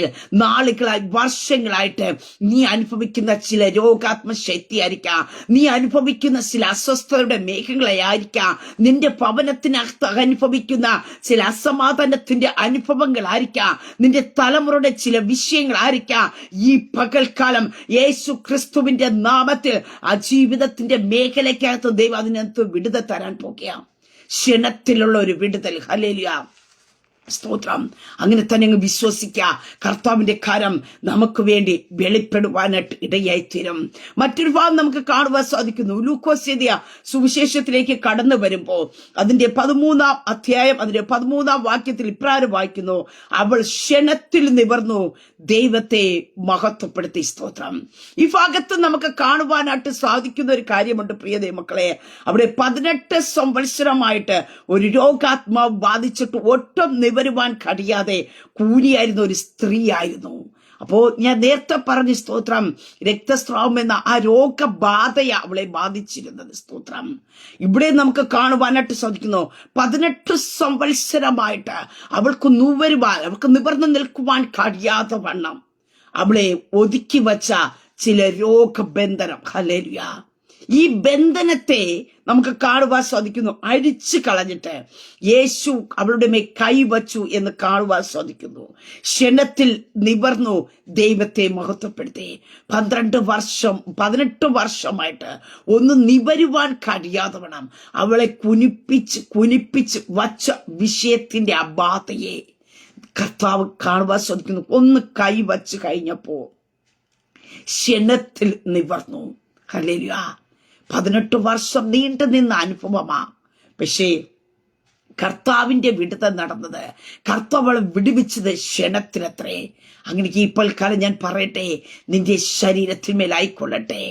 നാളുകളായി, വർഷങ്ങളായിട്ട് നീ അനുഭവിക്കുന്ന ചില രോഗാത്മശക്തി ആയിരിക്കാം, നീ അനുഭവിക്കുന്ന ചില അസ്വസ്ഥതയുടെ മേഖലയായിരിക്കാം, നിന്റെ ഭവനത്തിനകത്ത് അനുഭവിക്കുന്ന ചില അസമാധാനത്തിന്റെ അനുഭവങ്ങളായിരിക്കാം, നിന്റെ തലമുറയുടെ ചില വിഷയങ്ങളായിരിക്കാം. ഈ പകൽക്കാലം യേശു ക്രിസ്തുവിന്റെ നാമത്തിൽ ആ ജീവിതത്തിന്റെ മേഖലയ്ക്കകത്ത് ദൈവം അതിനകത്ത് വിടുതൽ തരാൻ പോകുക. ക്ഷണത്തിലുള്ള ഒരു വിടുതൽ. ഹല്ലേലൂയ. സ്തോത്രം. അങ്ങനെ തന്നെ അങ്ങ് വിശ്വസിക്കുക. കർത്താവിന്റെ കരം നമുക്ക് വേണ്ടി വെളിപ്പെടുവാനായിട്ട് ഇടയായിത്തീരും. മറ്റൊരു ഭാഗം നമുക്ക് കാണുവാൻ സാധിക്കുന്നു. ലൂക്കോസ് എഴുതിയ സുവിശേഷത്തിലേക്ക് കടന്നു വരുമ്പോ അതിന്റെ 13-ാം അധ്യായം അതിന്റെ 13-ാം വാക്യത്തിൽ ഇപ്രകാരം വായിക്കുന്നു, അവൾ ക്ഷണത്തിൽ നിവർന്നു ദൈവത്തെ മഹത്വപ്പെടുത്തി. സ്തോത്രം. ഈ ഭാഗത്ത് നമുക്ക് കാണുവാനായിട്ട് സാധിക്കുന്ന ഒരു കാര്യമുണ്ട്. പ്രിയതേ മക്കളെ, അവിടെ 18 സംവത്സരമായിട്ട് ഒരു രോഗാത്മാവ് ബാധിച്ചിട്ട് ഒട്ടും വരുവാൻ കഴിയാതെ കൂലിയായിരുന്ന ഒരു സ്ത്രീ ആയിരുന്നു. അപ്പോ ഞാൻ നേരത്തെ പറഞ്ഞ സ്തോത്രം, രക്തസ്രാവം എന്ന ആ രോഗബാധയ അവളെ ബാധിച്ചിരുന്നത്. സ്തോത്രം. ഇവിടെ നമുക്ക് കാണുവാനായിട്ട് സാധിക്കുന്നു, 18 സംവത്സരമായിട്ട് അവൾക്ക് അവൾക്ക് നിവർന്നു നിൽക്കുവാൻ കഴിയാതെ വണ്ണം അവളെ ഒതുക്കി വച്ച ചില രോഗബന്ധനം. ഹല്ലേലൂയ. ഈ ബന്ധനത്തെ നമുക്ക് കാണുവാൻ സാധിക്കുന്നു. അഴിച്ചു കളഞ്ഞിട്ട് യേശു അവളുടെ മേൽ കൈവച്ചു എന്ന് കാണുവാൻ സാധിക്കുന്നു. ക്ഷണത്തിൽ നിവർന്നു ദൈവത്തെ മഹത്വപ്പെടുത്തി. 18 വർഷമായിട്ട് ഒന്നും നിവരുവാൻ കഴിയാതെ വേണം അവളെ കുനിപ്പിച്ച് വച്ച വിഷയത്തിന്റെ അബാധയെ കർത്താവ് കാണുവാൻ സാധിക്കുന്നു. ഒന്ന് കൈവച്ച് കഴിഞ്ഞപ്പോ ക്ഷണത്തിൽ നിവർന്നു. ഹല്ലേലൂയ. 18 വർഷം നീണ്ടു നിന്ന അനുഭവമാ. പക്ഷേ കർത്താവിന്റെ വിടുതൽ നടന്നത്, കർത്താവ് വിടുവിച്ചത് ക്ഷണത്തിനത്രേ. അങ്ങനെ ഇപ്പോൾ കാലം ഞാൻ പറയട്ടെ, നിന്റെ ശരീരത്തിന്മേലായിക്കൊള്ളട്ടെ.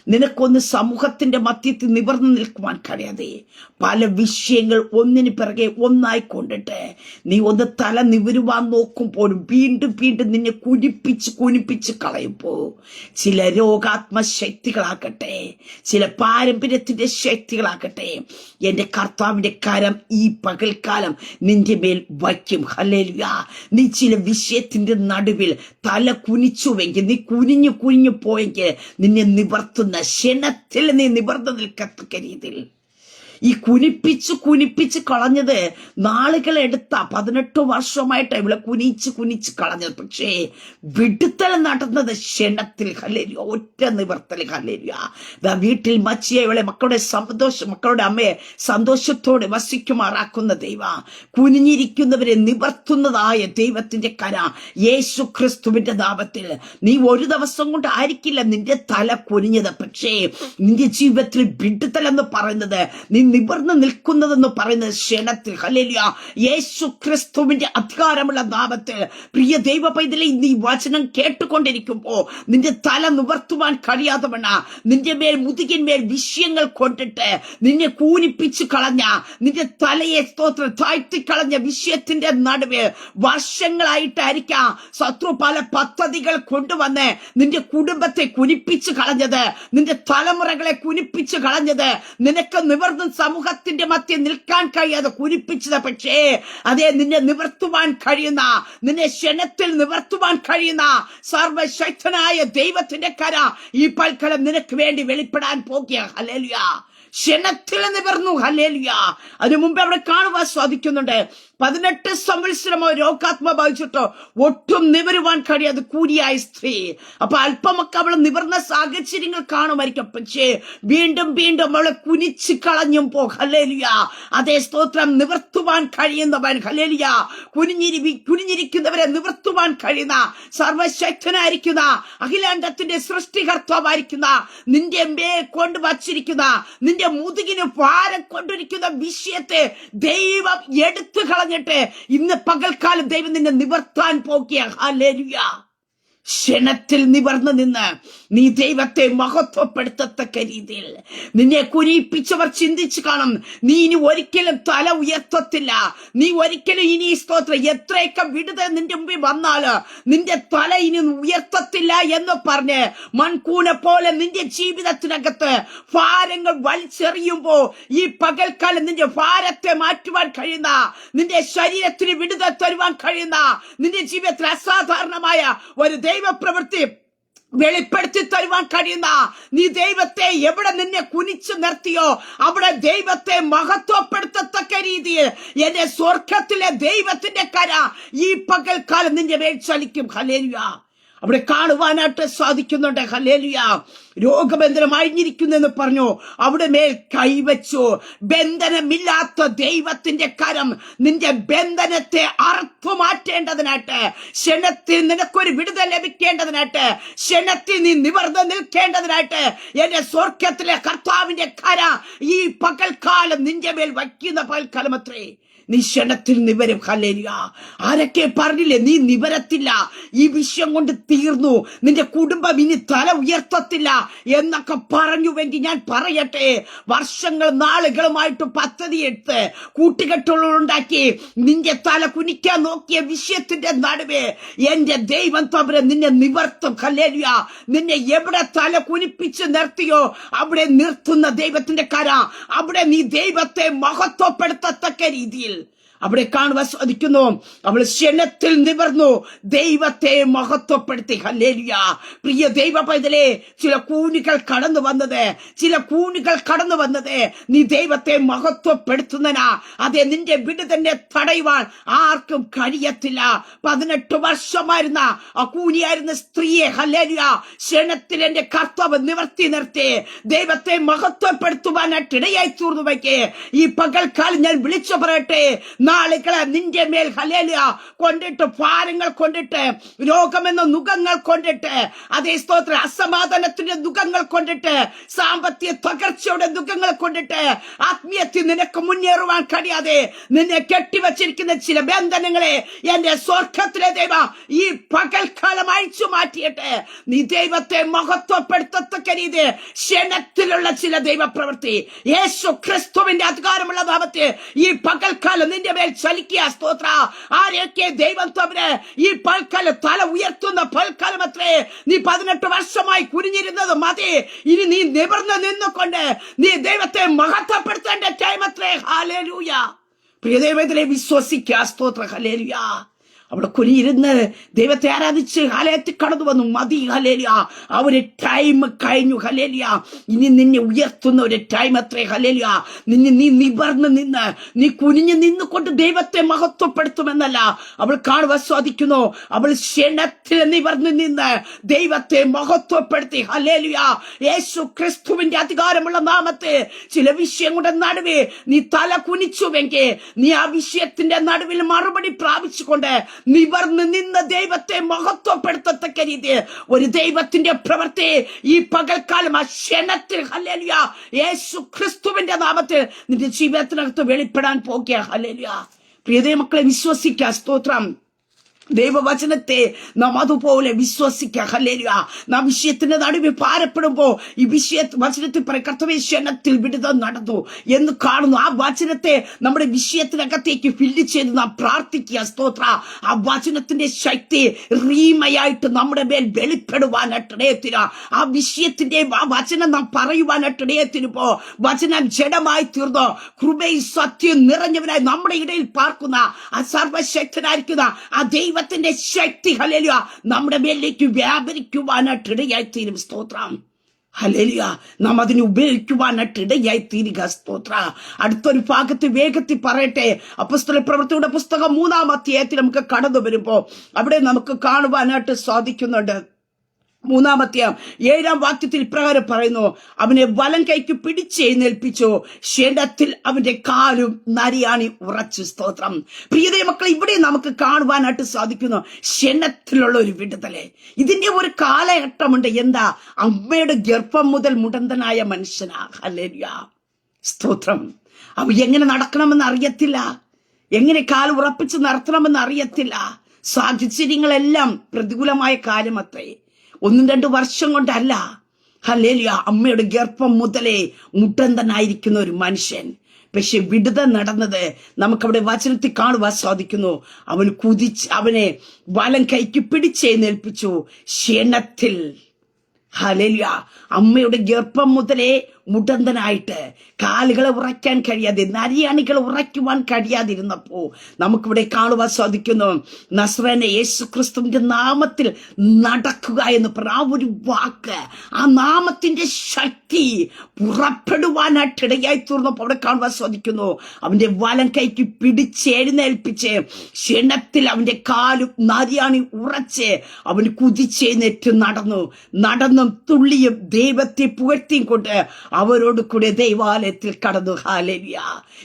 നിനക്കൊന്ന് സമൂഹത്തിന്റെ മധ്യത്തിൽ നിവർന്നു നിൽക്കുവാൻ കഴിയാതെ പല വിഷയങ്ങൾ ഒന്നിന് പിറകെ ഒന്നായിക്കൊണ്ടിട്ട് നീ ഒന്ന് തല നിവരുവാൻ നോക്കുമ്പോഴും വീണ്ടും നിന്നെ കുനിപ്പിച്ച് കളയുമ്പോ ചില രോഗാത്മശക്തികളാകട്ടെ, ചില പാരമ്പര്യത്തിന്റെ ശക്തികളാകട്ടെ, എന്റെ കർത്താവിന്റെ കരം ഈ പകൽക്കാലം നിന്റെ മേൽ വയ്ക്കും. ഹല്ലേലൂയ. നീ ചില വിഷയത്തിന്റെ നടുവിൽ തല കുനിച്ചുവെങ്കിൽ, നീ കുനിഞ്ഞു പോയെങ്കിൽ നിന്നെ നിവർത്തുന്ന ക്ഷണത്തിൽ നീ നിവർന്നു നിൽക്കത്തക്ക രീതിയിൽ ഈ കുനിപ്പിച്ച് കളഞ്ഞത് നാളുകളെടുത്ത 18 വർഷമായിട്ട് ഇവിടെ കുനിച്ച് കളഞ്ഞത്. പക്ഷേ വിടുത്തൽ നടന്നത് ക്ഷണത്തിൽ. ഹല്ലേലൂയ. ഒറ്റ നിവർത്തൽ. ഹല്ലേലൂയ. വീട്ടിൽ മച്ചിയെ ഇവളെ മക്കളുടെ അമ്മയെ സന്തോഷത്തോടെ വസിക്കുമാറാക്കുന്ന ദൈവ, കുനിഞ്ഞിരിക്കുന്നവരെ നിവർത്തുന്നതായ ദൈവത്തിന്റെ കര യേശു ക്രിസ്തുവിന്റെ നാമത്തിൽ. നീ ഒരു ദിവസം കൊണ്ട് ആയിരിക്കില്ല നിന്റെ തല കുനിഞ്ഞത്. പക്ഷേ നിന്റെ ജീവിതത്തിൽ വിടുതൽ എന്ന് പറയുന്നത്, നീ നിവർന്ന് നിൽക്കുന്നതെന്ന് പറയുന്നത് ക്ഷണത്തിൽ. ഹല്ലേലൂയ. യേശു ക്രിസ്തുവിന്റെ അധികാരമുള്ള നാമത്തിൽ പ്രിയ ദൈവ പൈതലേ, നീ വചനം കേട്ടുകൊണ്ടിരിക്കുമ്പോ നിന്റെ തല നിവർത്തുവാൻ കഴിയാതെ വണ്ണ നിന്റെ മേൽ മുതുകിന്മേൽ വിഷയങ്ങൾ കൊണ്ടിട്ട് നിന്നെ കൂനിപ്പിച്ച് കളഞ്ഞ, നിന്റെ തലയെ സ്തോത്രം താഴ്ത്തിക്കളഞ്ഞ വിഷയത്തിന്റെ നടുവ് വർഷങ്ങളായിട്ടായിരിക്കാം ശത്രു പല പദ്ധതികൾ കൊണ്ടുവന്ന് നിന്റെ കുടുംബത്തെ കുനിപ്പിച്ച് കളഞ്ഞത്, നിന്റെ തലമുറകളെ കുനിപ്പിച്ച് കളഞ്ഞത്, നിനക്ക് നിവർന്ന് സമൂഹത്തിന്റെ മധ്യ നിൽക്കാൻ കഴിയാതെ കുനിപ്പിച്ചത്. പക്ഷേ അതേ നിന്നെ നിവർത്തുവാൻ കഴിയുന്ന, നിന്നെ ക്ഷണത്തിൽ നിവർത്തുവാൻ കഴിയുന്ന സർവശക്തനായ ദൈവത്തിന്റെ കര ഈ പൽക്കാലം നിനക്ക് വേണ്ടി വെളിപ്പെടാൻ പോകുക. ഹല്ലേലൂയ. ക്ഷണത്തിൽ നിവർന്നു. ഹല്ലേലൂയ. അതിനു മുമ്പ് അവിടെ കാണുവാൻ സാധിക്കുന്നുണ്ട്, 18 സംവത്സരമോ രോഗാത്മ ബാധിച്ചിട്ടോ ഒട്ടും നിവരുവാൻ കഴിയാതെ കൂടിയായ സ്ത്രീ. അപ്പൊ അല്പമൊക്കെ അവൾ നിവർന്ന സാഹചര്യങ്ങൾ കാണുമായിരിക്കും. പക്ഷേ വീണ്ടും അവളെ കുനിച്ച് കളഞ്ഞുമ്പോ ഹല്ലേലൂയ, അതേ സ്തോത്രം, നിവർത്തുവാൻ കഴിയുന്നവൻ. ഹല്ലേലൂയ. കുനിഞ്ഞിരിക്കുന്നവരെ നിവർത്തുവാൻ കഴിയുന്ന സർവശക്തനായിരിക്കുന്ന അഖിലാണ്ടത്തിന്റെ സൃഷ്ടികർത്താവായിരിക്കുന്ന നിന്റെ മേൽ കൊണ്ട് വച്ചിരിക്കുന്ന, നിന്റെ മുതുകിന് ഭാരം കൊണ്ടിരിക്കുന്ന വിഷയത്തെ ദൈവം എടുത്തു കളഞ്ഞിട്ട് ഇന്ന് പകൽക്കാലം ദൈവം നിന്നെ നിവർത്താൻ പോകുക. ഹല്ലേലൂയ. ക്ഷണത്തിൽ നിവർന്നു നിന്ന് നീ ദൈവത്തെ മഹത്വപ്പെടുത്തത്തക്ക രീതിയിൽ നിന്നെ കുനിപ്പിച്ചവർ ചിന്തിച്ചു കാണും, നീ ഇനി ഒരിക്കലും തല ഉയർത്തത്തില്ല, നീ ഒരിക്കലും ഇനി സ്തോത്രം എത്രയൊക്കെ വിടുതൽ നിന്റെ മുമ്പിൽ വന്നാല് നിന്റെ തല ഇനി ഉയർത്തത്തില്ല എന്ന് പറഞ്ഞ് മൺകൂന പോലെ നിന്റെ ജീവിതത്തിനകത്ത് ഭാരങ്ങൾ വലിച്ചെറിയുമ്പോ ഈ പകൽക്കാലം നിന്റെ ഭാരത്തെ മാറ്റുവാൻ കഴിയുന്ന, നിന്റെ ശരീരത്തിന് വിടുതൽ തരുവാൻ കഴിയുന്ന, നിന്റെ ജീവിതത്തിൽ അസാധാരണമായ ഒരു ദൈവപ്രവൃത്തി വെളിപ്പെടുത്തി തരുവാൻ കഴിയുന്ന, നീ ദൈവത്തെ എവിടെ നിന്നെ കുനിച്ചു നിർത്തിയോ അവിടെ ദൈവത്തെ മഹത്വപ്പെടുത്തത്തക്ക രീതിയിൽ എന്റെ സ്വർഗത്തിലെ ദൈവത്തിന്റെ കര ഈ പകൽക്കാലം നിന്റെ മേൽ ചലിക്കും. ഹല്ലേലൂയ. അവിടെ കാണുവാനായിട്ട് സാധിക്കുന്നുണ്ട്. ഹല്ലേലൂയ. രോഗബന്ധനം അഴിഞ്ഞിരിക്കുന്നെന്ന് പറഞ്ഞു, അവിടെ മേൽ കൈവച്ചു. ബന്ധനമില്ലാത്ത ദൈവത്തിന്റെ കരം നിന്റെ ബന്ധനത്തെ അറുത്തു മാറ്റേണ്ടതിനായിട്ട്, ക്ഷണത്തിൽ നിനക്കൊരു വിടുതൽ ലഭിക്കേണ്ടതിനായിട്ട്, ക്ഷണത്തിൽ നീ നിവർന്ന് നിൽക്കേണ്ടതിനായിട്ട് എന്റെ സ്വർഗത്തിലെ കർത്താവിന്റെ കര ഈ പകൽക്കാലം നിന്റെ മേൽ വയ്ക്കുന്ന പകൽക്കാലം അത്രേ. നീ ക്ഷണത്തിൽ നിവരും. ഹല്ലേലൂയ. ആരൊക്കെ പറഞ്ഞില്ലേ നീ നിവരത്തില്ല, ഈ വിഷയം കൊണ്ട് തീർന്നു, നിന്റെ കുടുംബം ഇനി തല ഉയർത്തത്തില്ല എന്നൊക്കെ പറഞ്ഞുവെങ്കിൽ ഞാൻ പറയട്ടെ, വർഷങ്ങൾ നാളുകളുമായിട്ട് പദ്ധതി എടുത്ത് കൂട്ടുകെട്ടുകളുണ്ടാക്കി നിന്റെ തല കുനിക്കാൻ നോക്കിയ വിഷയത്തിന്റെ നടുവേ എന്റെ ദൈവം തമ്പുരാൻ നിന്നെ നിവർത്തും. ഹല്ലേലൂയ. നിന്നെ എവിടെ തല കുനിപ്പിച്ച് നിർത്തിയോ അവിടെ നിർത്തുന്ന ദൈവത്തിന്റെ കര, അവിടെ നീ ദൈവത്തെ മഹത്വപ്പെടുത്തത്തക്ക രീതിയിൽ അവിടെ കാണുവാൻ സാധിക്കുന്നു. അവൾ ക്ഷണത്തിൽ നിവർന്നു ദൈവത്തെ മഹത്വപ്പെടുത്തി. ഹല്ലേലൂയ. പ്രിയ ദൈവ പൈതലേ, ചില കൂണികൾ കടന്നു വന്നത് നീ ദൈവത്തെ മഹത്വപ്പെടുത്തുന്നതിനാ. അതെ, നിന്റെ വിടുതലിനെ തടയുവാൻ ആർക്കും കഴിയത്തില്ല. 18 വർഷമായിരുന്ന ആ കൂനിയായിരുന്ന സ്ത്രീയെ ഹല്ലേലൂയ ക്ഷണത്തിൽ എന്റെ കർത്താവ് നിവർത്തി നിർത്തി ദൈവത്തെ മഹത്വപ്പെടുത്തുവാനായിട്ട് ഇടയായി തീർന്നുവെക്ക്. ഈ പകൽക്കാലം ഞാൻ വിളിച്ചു പറയട്ടെ, നാളുകളെ നിന്റെ മേൽ ഹല്ലേലൂയ കൊണ്ടിട്ട്, ഭാരങ്ങൾ കൊണ്ടിട്ട്, രോഗമെന്ന നുഖങ്ങൾ കൊണ്ടിട്ട്, അതേ സ്തോത്ര അസമാധാനത്തിന്റെ നുഖങ്ങൾ കൊണ്ടിട്ട്, സാമ്പത്തിക തകർച്ചയുടെ നുഖങ്ങൾ കൊണ്ടിട്ട്, ആത്മീയത്തിൽ നിനക്ക് മുന്നേറുവാൻ കഴിയാതെ നിന്നെ കെട്ടിവച്ചിരിക്കുന്ന ചില ബന്ധനങ്ങളെ എന്റെ സ്വർഗത്തിലെ ദൈവം ഈ പകൽക്കാലം അഴിച്ചു മാറ്റിയിട്ട് നീ ദൈവത്തെ മഹത്വപ്പെടുത്തത്തക്ക രീതി ക്ഷണത്തിലുള്ള ചില ദൈവപ്രവൃത്തി യേശു ക്രിസ്തുവിന്റെ അധികാരമുള്ള നാമത്തിൽ ഈ പകൽക്കാലം നിന്റെ മേൽ ചലിക്കുക. സ്തോത്ര. ആരെയൊക്കെ ദൈവം തമ്മില് ഈ പൽക്കാലം തല ഉയർത്തുന്ന പൽക്കാലം അത്രേ. നീ 18 വർഷമായി കുനിഞ്ഞിരുന്നത് മതി. ഇനി നീ നിവർന്ന് നിന്നുകൊണ്ട് നീ ദൈവത്തെ മഹത്വപ്പെടുത്തേണ്ട ടൈം അത്രേ. ഹല്ലേലൂയ. പ്രിയ ദൈവത്തിലെ വിശ്വസിക്കുക. സ്തോത്ര. ഹല്ലേലൂയ. അവിടെ കുനിയിരുന്ന് ദൈവത്തെ ആരാധിച്ച് ആലയത്തിൽ കടന്നു വന്നു. മതി ഹല്ലേലൂയ, ആ ഒരു ടൈം കഴിഞ്ഞു ഹല്ലേലൂയ. ഇനി നിന്നെ ഉയർത്തുന്ന ഒരു ടൈം അത്രേ ഹല്ലേലൂയ. നീ നിവർന്ന് നിന്ന്, നീ കുനിഞ്ഞു നിന്നുകൊണ്ട് ദൈവത്തെ മഹത്വപ്പെടുത്തുമെന്നല്ല അവൾ കാണുവാൻ സാധിക്കുന്നു. അവൾ ക്ഷണത്തിൽ നിവർന്ന് നിന്ന് ദൈവത്തെ മഹത്വപ്പെടുത്തി ഹല്ലേലൂയ. യേശു ക്രിസ്തുവിന്റെ അധികാരമുള്ള നാമത്തെ ചില വിഷയങ്ങളുടെ നടുവേ നീ തല കുനിച്ചുവെങ്കിൽ നീ ആ വിഷയത്തിന്റെ നടുവിൽ മറുപടി പ്രാപിച്ചുകൊണ്ട് നിവർന്ന് നിന്ന് ദൈവത്തെ മഹത്വപ്പെടുത്തത്തക്ക രീതിയിൽ ഒരു ദൈവത്തിന്റെ പ്രവൃത്തി ഈ പകൽക്കാലം ആ ക്ഷണത്തിൽ ഹല്ലേലൂയ യേശു ക്രിസ്തുവിന്റെ നാമത്തിൽ നിന്റെ ജീവിതത്തിനകത്ത് വെളിപ്പെടാൻ പോകുക. ഹല്ലേലൂയ. പ്രിയ മക്കളെ, വിശ്വസിക്കുക. സ്തോത്രം. ദൈവവചനത്തെ നാം അതുപോലെ വിശ്വസിക്കുക. ഹല്ലേലൂയ. നാം വിഷയത്തിന്റെ നടുവിൽ ഭാരപ്പെടുമ്പോ ഈ വചനത്തിൽ കർത്താവേ ക്ഷണത്തിൽ വിടുതൽ നടന്നു എന്ന് കാണുന്നു. ആ വചനത്തെ നമ്മുടെ വിഷയത്തിനകത്തേക്ക് ഫില്ല് ചെയ്ത് നാം പ്രാർത്ഥിക്കുക. സ്തോത്ര. ആ വചനത്തിന്റെ ശക്തി റീമയായിട്ട് നമ്മുടെ മേൽ വെളിപ്പെടുവാനായിട്ട് ഇടയത്തിന്, ആ വിഷയത്തിന്റെ ആ വചനം നാം പറയുവാനായിട്ട് ഇടയത്തിനിപ്പോ വചനം ജഡമായി തീർന്നോ കൃപയും സത്യം നിറഞ്ഞവനായി നമ്മുടെ ഇടയിൽ പാർക്കുന്ന ആ സർവശക്തനായിരിക്കുന്ന ആ ദൈവത്തിന്റെ ശക്തി ഹല്ലേലൂയ നമ്മുടെ മേലിലേക്ക് വ്യാപരിക്കുവാനായിട്ട് ഇടയായിത്തീരും. സ്തോത്രം. ഹല്ലേലൂയ. നാം അതിനെ ഉപയോഗിക്കുവാനായിട്ട് ഇടയായി തീരുക. സ്തോത്ര. അടുത്തൊരു ഭാഗത്ത് വേഗത്തിൽ പറയട്ടെ. അപ്പോസ്തല പ്രവൃത്തിയുടെ പുസ്തകം 3-ാം അധ്യായത്തിൽ നമുക്ക് കടന്നു വരുമ്പോ അവിടെ നമുക്ക് കാണുവാനായിട്ട് സാധിക്കുന്നുണ്ട്. 3-ാം അധ്യായം 7-ാം വാക്യത്തിൽ ഇപ്രകാരം പറയുന്നു, അവനെ വലം കൈക്ക് പിടിച്ചെഴുന്നേൽപ്പിച്ചു, ക്ഷണത്തിൽ അവന്റെ കാലും നരിയാണി ഉറച്ചു. സ്തോത്രം. പ്രിയതേ മക്കളെ, ഇവിടെ നമുക്ക് കാണുവാനായിട്ട് സാധിക്കുന്നു ക്ഷണത്തിലുള്ള ഒരു വിടുതല്. ഇതിന്റെ ഒരു കാലഘട്ടമുണ്ട്. എന്താ? അമ്മയുടെ ഗർഭം മുതൽ മുടന്തനായ മനുഷ്യനാ. ഹല്ലേലൂയ. സ്തോത്രം. അവ എങ്ങനെ നടക്കണമെന്ന് അറിയത്തില്ല, എങ്ങനെ കാൽ ഉറപ്പിച്ച് നടത്തണമെന്ന് അറിയത്തില്ല. സാഹചര്യങ്ങളെല്ലാം പ്രതികൂലമായ കാര്യമത്രേ. 1-2 വർഷം കൊണ്ടല്ല. ഹല്ലേലൂയ. അമ്മയുടെ ഗർഭം മുതലേ മുടന്തനായിരിക്കുന്ന ഒരു മനുഷ്യൻ. പക്ഷെ വിടുതൽ നടന്നത് നമുക്കവിടെ വചനത്തിൽ കാണുവാൻ സാധിക്കുന്നു. അവനെ വലം കൈക്ക് പിടിച്ചെഴുന്നേൽപ്പിച്ചു ക്ഷണത്തിൽ. ഹല്ലേലൂയ. അമ്മയുടെ ഗർഭം മുതലേ മുടന്തനായിട്ട് കാലുകളെ ഉറയ്ക്കാൻ കഴിയാതെ, നരിയാണികളെ ഉറയ്ക്കുവാൻ കഴിയാതിരുന്നപ്പോ നമുക്കിവിടെ കാണുവാൻ സാധിക്കുന്നു നസ്രേനെ യേശു ക്രിസ്തുവിന്റെ നാമത്തിൽ നടക്കുക എന്ന് പറഞ്ഞ ആ ഒരു വാക്ക്, ആ നാമത്തിന്റെ ശക്തി പുറപ്പെടുവാനായിട്ട് ഇടയായി തീർന്നപ്പോൾ അവിടെ കാണുവാൻ സാധിക്കുന്നു അവന്റെ വലം കൈക്ക് പിടിച്ചെഴുന്നേൽപ്പിച്ച് ക്ഷണത്തിൽ അവന്റെ കാലും നരിയാണി ഉറച്ച് അവന് കുതിച്ചെഴുന്നേറ്റ് നടന്നും തുള്ളിയും ദൈവത്തെ പുകഴ്ത്തിയും കൊണ്ട് അവരോട് കൂടെ ദൈവാലയത്തിൽ കടന്നു. ഹല്ലേലൂയ.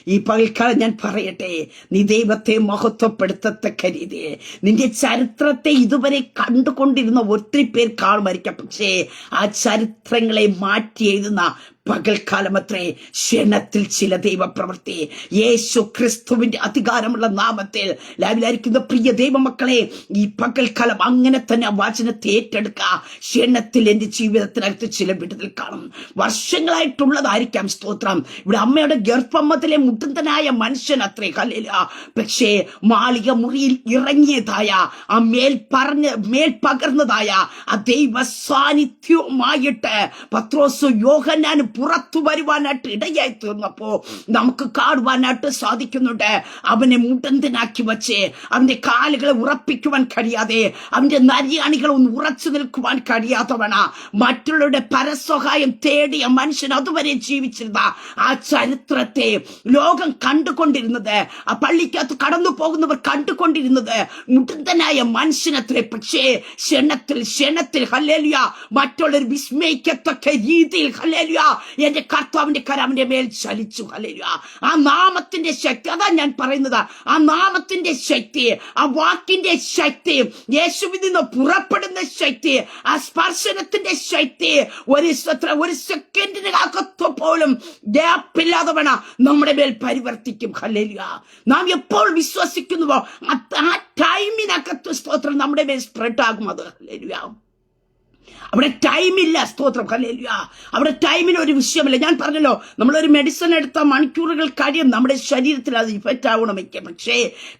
ഈ പകൽക്കാലം ഞാൻ പറയട്ടെ, നീ ദൈവത്തെ മഹത്വപ്പെടുത്തത്തക്ക രീതി നിന്റെ ചരിത്രത്തെ ഇതുവരെ കണ്ടുകൊണ്ടിരുന്ന ഒത്തിരി പേർ കാണുമായിരിക്കാം. പക്ഷേ ആ ചരിത്രങ്ങളെ മാറ്റി എഴുതുന്ന പകൽക്കാലമത്രേ ക്ഷണത്തിൽ ചില ദൈവപ്രവൃത്തി. യേശു ക്രിസ്തുവിന്റെ അധികാരമുള്ള നാമത്തിൽ ലാവിലായിരിക്കുന്ന പ്രിയ ദൈവമക്കളെ, ഈ പകൽക്കാലം അങ്ങനെ തന്നെ വചനത്തെ ഏറ്റെടുക്കുക. ക്ഷണത്തിൽ എന്റെ ജീവിതത്തിനകത്ത് ചില വിടുതൽ കാണും. വർഷങ്ങളായിട്ടുള്ളതായിരിക്കാം. സ്തോത്രം. ഇവിടെ അമ്മയുടെ ഗർഭം മുതലേ മുടന്തനായ മനുഷ്യൻ അത്രേ. ഹല്ലേലൂയ. പക്ഷേ മാളിക മുറിയിൽ ഇറങ്ങിയതായ ആ മേൽ പകർന്നതായ ആ ദൈവ സാന്നിധ്യവുമായിട്ട് പത്രോസും യോഹന്നാനും പുറത്തു വരുവാനായിട്ട് ഇടയായി തീർന്നപ്പോ നമുക്ക് കാണുവാനായിട്ട് സാധിക്കുന്നുണ്ട് അവനെ മുടന്തനാക്കി വച്ച് അവന്റെ കാലുകളെ ഉറപ്പിക്കുവാൻ കഴിയാതെ, അവന്റെ നരിയാണികളൊന്നും ഉറച്ചു നിൽക്കുവാൻ കഴിയാത്തവണ മറ്റുള്ളവരുടെ പരസഹായം തേടിയ മനുഷ്യൻ അതുവരെ ജീവിച്ചിരുന്ന ആ ചരിത്രത്തെ ലോകം കണ്ടുകൊണ്ടിരുന്നത്, ആ പള്ളിക്കകത്ത് കടന്നു പോകുന്നവർ കണ്ടുകൊണ്ടിരുന്നത് മുടന്തനായ മനുഷ്യനത്രേ. പക്ഷേ ക്ഷണത്തിൽ ഹല്ലേലൂയ മറ്റുള്ളവർ വിസ്മയിക്കത്തക്ക രീതിയിൽ ഹല്ലേലൂയ എന്റെ കർത്താവിന്റെ കരം അവന്റെ മേൽ ചലിച്ചു. ഹല്ലേലൂയ. ആ നാമത്തിന്റെ ശക്തി, അതാ ഞാൻ പറയുന്നത്, ആ നാമത്തിന്റെ ശക്തി, ആ വാക്കിന്റെ ശക്തി, യേശുവിൽ നിന്ന് പുറപ്പെടുന്ന ശക്തി, ആ സ്പർശനത്തിന്റെ ശക്തി ഒരു സെക്കൻഡിനകത്ത് പോലും ഗ്യാപ്പില്ലാതെ വേണം നമ്മുടെ മേൽ പരിവർത്തിക്കും. ഹല്ലേലൂയ. നാം എപ്പോൾ വിശ്വസിക്കുന്നുവോ ആ ടൈമിനകത്ത് സ്തോത്രം നമ്മുടെ മേൽ സ്പ്രെഡ് ആകും. അത് ഹല്ലേലൂയ. അവിടെ ടൈമില്ല. സ്തോത്രം. ഹല്ലേലൂയ. അവിടെ ടൈമിന് ഒരു വിഷയമില്ല. ഞാൻ പറഞ്ഞല്ലോ, നമ്മളൊരു മെഡിസിൻ എടുത്ത മണിക്കൂറുകൾ കഴിയും നമ്മുടെ ശരീരത്തിൽ അത് ഇഫക്റ്റ് ആവണമെങ്കിൽ. പക്ഷേ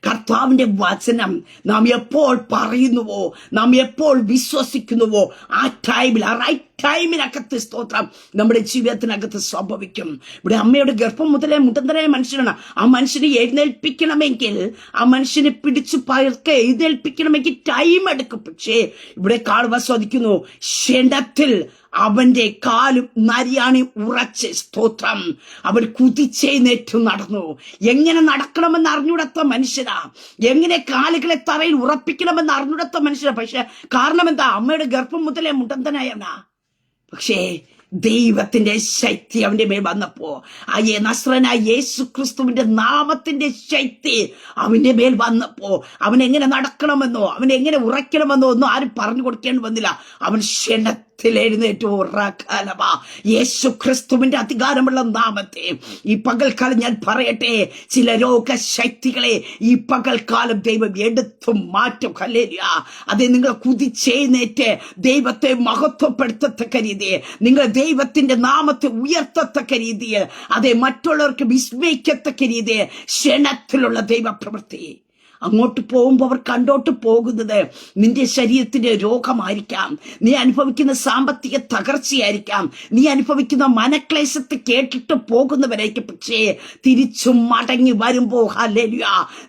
കർത്താവിന്റെ വചനം നാം എപ്പോൾ പറയുന്നുവോ, നാം എപ്പോൾ വിശ്വസിക്കുന്നുവോ ആ ടൈമിൽ, ആ റൈറ്റ് ടൈമിനകത്ത് സ്തോത്രം നമ്മുടെ ജീവിതത്തിനകത്ത് സംഭവിക്കും. ഇവിടെ അമ്മയുടെ ഗർഭം മുതലേ മുടന്തനായ മനുഷ്യനാണ്. ആ മനുഷ്യനെ എഴുന്നേൽപ്പിക്കണമെങ്കിൽ, ആ മനുഷ്യനെ പിടിച്ചു പയർക്കെ എഴുന്നേൽപ്പിക്കണമെങ്കിൽ ടൈം എടുക്കും. പക്ഷേ ഇവിടെ കാണുവാൻ സാധിക്കുന്നു, ക്ഷണത്തിൽ അവന്റെ കാലും നരിയാണി ഉറച്ച് സ്തോത്രം അവൻ കുതിച്ചെഴുന്നേറ്റു നടന്നു. എങ്ങനെ നടക്കണമെന്ന് അറിഞ്ഞുടത്ത മനുഷ്യനാ, എങ്ങനെ കാലുകളെ തറയിൽ ഉറപ്പിക്കണമെന്ന് അറിഞ്ഞുടത്ത മനുഷ്യനാ. പക്ഷെ കാരണം എന്താ? അമ്മയുടെ ഗർഭം മുതലേ മുടന്തനായവനാ. പക്ഷേ ദൈവത്തിന്റെ ശക്തി അവന്റെ മേൽ വന്നപ്പോ, ആ നസ്രനായ യേശു ക്രിസ്തുവിന്റെ നാമത്തിന്റെ ശക്തി അവന്റെ മേൽ വന്നപ്പോ, അവൻ എങ്ങനെ നടക്കണമെന്നോ അവൻ എങ്ങനെ ഉറയ്ക്കണമെന്നോ ഒന്നും ആരും പറഞ്ഞു കൊടുക്കേണ്ടി വന്നില്ല. അവൻ എഴുന്നേറ്റു. യേശു ക്രിസ്തുവിന്റെ അധികാരമുള്ള നാമത്തെ ഈ പകൽക്കാലം ഞാൻ പറയട്ടെ, ചില രോഗശക്തികളെ ഈ പകൽക്കാലം ദൈവം എടുത്തു മാറ്റും. ഹല്ലേലൂയ. അതേ, നിങ്ങൾ കുതിച്ചെഴുന്നേറ്റ് ദൈവത്തെ മഹത്വപ്പെടുത്തത്തക്ക രീതിയെ, നിങ്ങൾ ദൈവത്തിന്റെ നാമത്തെ ഉയർത്തത്തക്ക രീതിയെ, അതേ മറ്റുള്ളവർക്ക് വിസ്മയിക്കത്തക്ക രീതിയെ ക്ഷണത്തിലുള്ള ദൈവപ്രവൃത്തി. അങ്ങോട്ട് പോകുമ്പോൾ അവർ കണ്ടോട്ട് പോകുന്നത് നിന്റെ ശരീരത്തിന്റെ രോഗമായിരിക്കാം, നീ അനുഭവിക്കുന്ന സാമ്പത്തിക തകർച്ചയായിരിക്കാം, നീ അനുഭവിക്കുന്ന മനക്ലേശത്തെ കേട്ടിട്ട് പോകുന്നവരായിരിക്കും. പക്ഷേ തിരിച്ചു മടങ്ങി വരുമ്പോ ഹല്ലേലൂയ,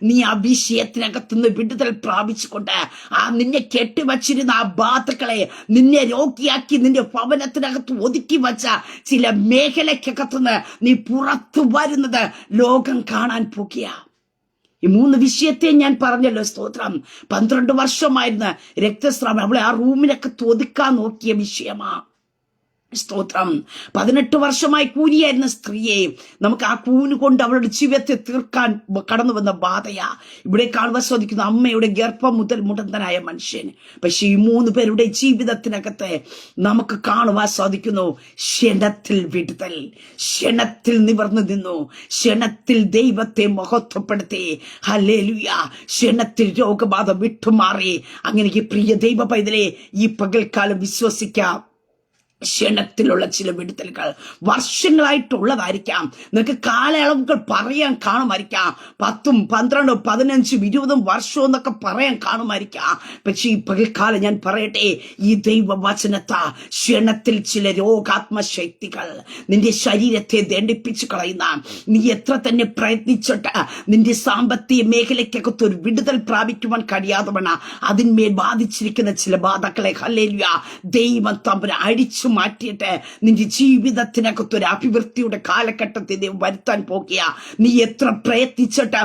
നീ ആ വിഷയത്തിനകത്തുനിന്ന് വിടുതൽ പ്രാപിച്ചുകൊണ്ട് ആ നിന്നെ കെട്ടിവച്ചിരുന്ന ആ ബാധകളെ, നിന്നെ രോഗിയാക്കി നിന്റെ ഭവനത്തിനകത്ത് ഒതുക്കി വച്ച ചില മേഖലക്കകത്തുനിന്ന് നീ പുറത്തു വരുന്നത് ലോകം കാണാൻ പോകുക. ഈ 3 വിഷയത്തെ ഞാൻ പറഞ്ഞല്ലോ സ്തോത്രം. 12 വർഷമായിരുന്ന രക്തസ്രാവം, അവളെ ആ റൂമിലൊക്കെ ഒതുക്കാൻ നോക്കിയ വിഷയമാ സ്തോത്രം. 18 വർഷമായി കൂനിയായിരുന്ന സ്ത്രീയെയും നമുക്ക് ആ കൂന് കൊണ്ട് അവളുടെ ജീവിതത്തെ തീർക്കാൻ കടന്നു വന്ന ബാധയാ ഇവിടെ കാണുവാൻ സാധിക്കുന്നു. അമ്മയുടെ ഗർഭം മുതൽ മുടന്തനായ മനുഷ്യൻ. പക്ഷെ ഈ 3 പേരുടെ ജീവിതത്തിനകത്ത് നമുക്ക് കാണുവാൻ സാധിക്കുന്നു ക്ഷണത്തിൽ വിടുതൽ, ക്ഷണത്തിൽ നിവർന്നു നിന്നു, ക്ഷണത്തിൽ ദൈവത്തെ മഹത്വപ്പെടുത്തി. ഹല്ലേലൂയ. ക്ഷണത്തിൽ രോഗബാധ വിട്ടുമാറി. അങ്ങനെ ഈ പ്രിയ ദൈവ പൈതലെ ഈ പകൽക്കാലം വിശ്വസിക്കാം, ക്ഷണത്തിലുള്ള ചില വിടുതലുകൾ വർഷങ്ങളായിട്ടുള്ളതായിരിക്കാം. നിനക്ക് കാലയളവുകൾ പറയാൻ കാണുമായിരിക്കാം, 10, 12, 15, 20 വർഷം എന്നൊക്കെ പറയാൻ കാണുമായിരിക്കാം. പക്ഷെ ഈ പകൽക്കാലം ഞാൻ പറയട്ടെ, ഈ ദൈവവചനത്താ ക്ഷണത്തിൽ ചില രോഗാത്മശക്തികൾ നിന്റെ ശരീരത്തെ ദണ്ഡിപ്പിച്ചു കളയുന്ന, നീ എത്ര തന്നെ പ്രയത്നിച്ചിട്ട് നിന്റെ സാമ്പത്തിക മേഖലയ്ക്കകത്ത് ഒരു വിടുതൽ പ്രാപിക്കുവാൻ കഴിയാതെ വേണം അതിന്മേൽ ബാധിച്ചിരിക്കുന്ന ചില ബാധകളെ ഹല്ലേലൂയ ദൈവം തമ്പുരാൻ അടിച്ചു മാറ്റിയിട്ട് നിന്റെ ജീവിതത്തിനകത്തൊരു അഭിവൃദ്ധിയുടെ കാലഘട്ടത്തിൽ ദൈവം വരുത്താൻ പോകുക. നീ എത്ര പ്രയത്നിച്ചിട്ട്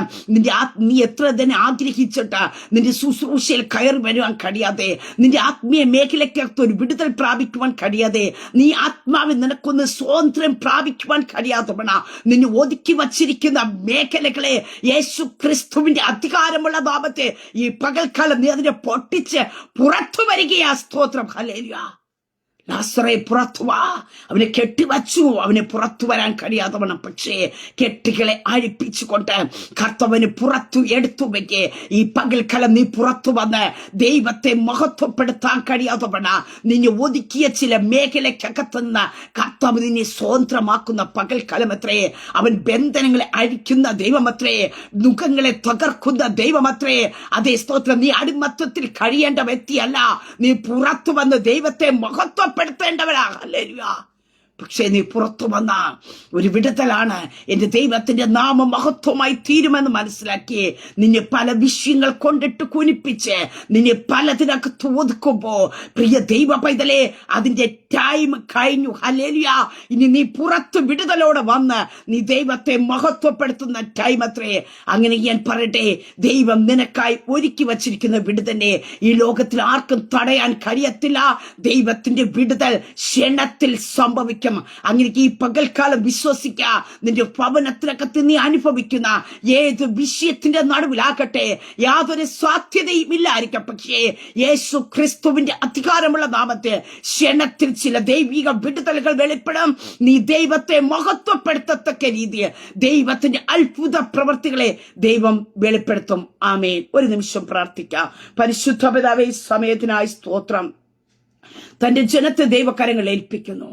നീ എത്ര തന്നെ ആഗ്രഹിച്ചിട്ട് നിന്റെ ശുശ്രൂഷയിൽ കയറി വരുവാൻ കഴിയാതെ, നിന്റെ ആത്മീയ മേഖലയ്ക്കകത്ത് ഒരു വിടുതൽ പ്രാപിക്കുവാൻ കഴിയാതെ, നീ ആത്മാവിൽ നിനക്കൊന്ന് സ്വാതന്ത്ര്യം പ്രാപിക്കുവാൻ കഴിയാതെ വേണം നിന്നെ ഒതുക്കി വച്ചിരിക്കുന്ന മേഖലകളെ യേശു ക്രിസ്തുവിന്റെ അധികാരമുള്ള നാമത്തെ ഈ പകൽക്കാലം നീ അതിനെ പൊട്ടിച്ച് പുറത്തു വരികയാ. സ്തോത്രം. ഹല്ലേലൂയ. ലാസറെ പുറത്തു വാ. അവനെ കെട്ടിവച്ചു, അവനെ പുറത്തു വരാൻ കഴിയാത്തവണ്ണം. പക്ഷേ കെട്ടുകളെ അഴിപ്പിച്ചുകൊണ്ട് കർത്തവന് പുറത്തു എടുത്തു വെക്കേ. ഈ പകൽക്കാലം നീ പുറത്തു വന്ന് ദൈവത്തെ മഹത്വപ്പെടുത്താൻ കഴിയാത്തവണ്ണം നിന്നെ ഒതുക്കിയ ചില മേഖലക്കകത്തുനിന്ന് കർത്താവ് നിന്നെ സ്വതന്ത്രമാക്കുന്ന പകൽക്കാലം അത്രേ. അവൻ ബന്ധനങ്ങളെ അഴിക്കുന്ന ദൈവമത്രേ, മുഖങ്ങളെ തകർക്കുന്ന ദൈവമത്രേ. അതേ സ്തോത്രം. നീ അടിമത്വത്തിൽ കഴിയേണ്ട വ്യക്തിയല്ല, നീ പുറത്തു വന്ന് ദൈവത്തെ മഹത്വപ്പെടുത്തേണ്ടവരാ. ഹല്ലേലൂയ. പക്ഷേ നീ പുറത്തു വന്ന ഒരു വിടുതലാണ് എന്റെ ദൈവത്തിന്റെ നാമം മഹത്വമായി തീരുമെന്ന് മനസ്സിലാക്കി നിന്നെ പല വിഷയങ്ങൾ കൊണ്ടിട്ട് കുനിപ്പിച്ച് നിന്നെ പലതിനകത്ത് ഒതുക്കുമ്പോ പ്രിയ ദൈവ പൈതലേ, അതിന്റെ ടൈം കഴിഞ്ഞു. ഹല്ലേലൂയ. ഇനി നീ പുറത്ത് വിടുതലോടെ വന്ന് നീ ദൈവത്തെ മഹത്വപ്പെടുത്തുന്ന ടൈം അത്രേ. അങ്ങനെ ഞാൻ പറയട്ടെ, ദൈവം നിനക്കായി ഒരുക്കി വച്ചിരിക്കുന്ന വിടുതനെ ഈ ലോകത്തിൽ ആർക്കും തടയാൻ കഴിയത്തില്ല. ദൈവത്തിന്റെ വിടുതൽ ക്ഷണത്തിൽ സംഭവിക്കും. അങ്ങനെ ഈ പകൽക്കാലം വിശ്വസിക്ക. നിന്റെ ഭവനത്തിനകത്ത് നീ അനുഭവിക്കുന്ന ഏത് വിഷയത്തിന്റെ നടുവിലാകട്ടെ യാതൊരു സാധ്യതയും ഇല്ലായിരിക്കാം. പക്ഷേ യേശു ക്രിസ്തുവിന്റെ അധികാരമുള്ള നാമത്തിൽ ക്ഷണത്തിൽ ചില ദൈവിക വിടുതലുകൾ വെളിപ്പെടും. നീ ദൈവത്തെ മഹത്വപ്പെടുത്തത്തക്ക രീതിയിൽ ദൈവത്തിന്റെ അത്ഭുത പ്രവൃത്തികളെ ദൈവം വെളിപ്പെടുത്തും. ആമേൻ. ഒരു നിമിഷം പ്രാർത്ഥിക്കാം. പരിശുദ്ധ പിതാവേ, സമയത്തിനായി സ്തോത്രം. തന്റെ ജനത്തെ ദൈവകരങ്ങൾ ഏൽപ്പിക്കുന്നു.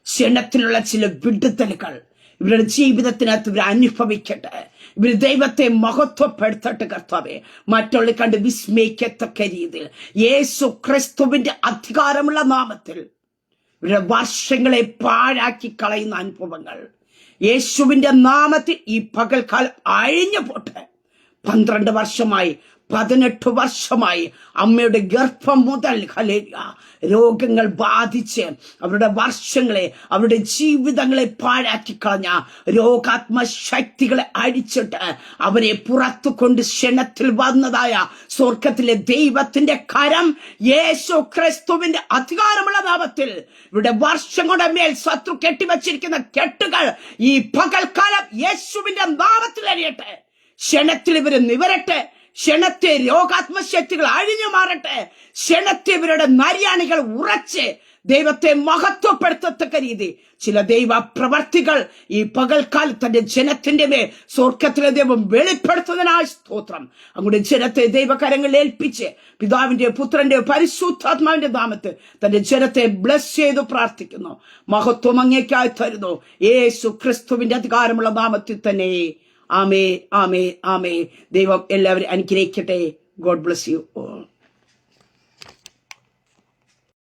ക്ഷണത്തിലുള്ള ചില വിടുതലുകൾ ഇവരുടെ ജീവിതത്തിനകത്ത് ഇവർ അനുഭവിക്കട്ടെ. ഇവർ ദൈവത്തെ മഹത്വപ്പെടുത്തട്ടെ കർത്താവേ. മറ്റുള്ള കണ്ട് വിസ്മയിക്കത്തക്ക രീതിയിൽ യേശു ക്രിസ്തുവിന്റെ അധികാരമുള്ള നാമത്തിൽ ഇവരുടെ വർഷങ്ങളെ പാഴാക്കി കളയുന്ന അനുഭവങ്ങൾ യേശുവിന്റെ നാമത്തിൽ ഈ പകൽക്കാലം അഴിഞ്ഞു പോട്ടെ. 12 വർഷമായി 18 വർഷമായി അമ്മയുടെ ഗർഭം മുതൽ ഹല്ലേലൂയ രോഗങ്ങൾ ബാധിച്ച് അവരുടെ വർഷങ്ങളെ, അവരുടെ ജീവിതങ്ങളെ പാഴാക്കി കളഞ്ഞ രോഗാത്മശക്തികളെ അടിച്ചിട്ട് അവരെ പുറത്തു കൊണ്ട് ക്ഷണത്തിൽ വന്നതായ സ്വർഗത്തിലെ ദൈവത്തിന്റെ കരം യേശു ക്രിസ്തുവിന്റെ അധികാരമുള്ള നാമത്തിൽ ഇവരുടെ വർഷങ്ങളുടെ മേൽ ശത്രു കെട്ടിവച്ചിരിക്കുന്ന കെട്ടുകൾ ഈ പകൽക്കാലം യേശുവിന്റെ നാമത്തിൽ അഴിയട്ടെ. ക്ഷണത്തിൽ ഇവര് നിവരട്ടെ. ക്ഷണത്തെ രോഗാത്മശക്തികൾ അഴിഞ്ഞു മാറട്ടെ. ക്ഷണത്തെ ഇവരുടെ നരിയാണികൾ ഉറച്ച് ദൈവത്തെ മഹത്വപ്പെടുത്തത്തക്ക രീതി ചില ദൈവ പ്രവർത്തികൾ ഈ പകൽക്കാലം തന്റെ ജനത്തിന്റെ മേൽ സ്വർഗത്തിലെ ദൈവം വെളിപ്പെടുത്തുന്നതിനായി സ്തോത്രം. അങ്ങോട്ട് ജനത്തെ ദൈവകരങ്ങളിൽ ഏൽപ്പിച്ച് പിതാവിന്റെ പുത്രന്റെ പരിശുദ്ധാത്മാവിന്റെ നാമത്തിൽ തന്റെ ജനത്തെ ബ്ലസ് ചെയ്തു പ്രാർത്ഥിക്കുന്നു. മഹത്വം അങ്ങേക്കായി തരുന്നു യേശു ക്രിസ്തുവിന്റെ അധികാരമുള്ള നാമത്തിൽ തന്നെ. ആമേ ആമേ ആമേ. ദൈവം എല്ലാവരും അനുഗ്രഹിക്കട്ടെ. God bless you all.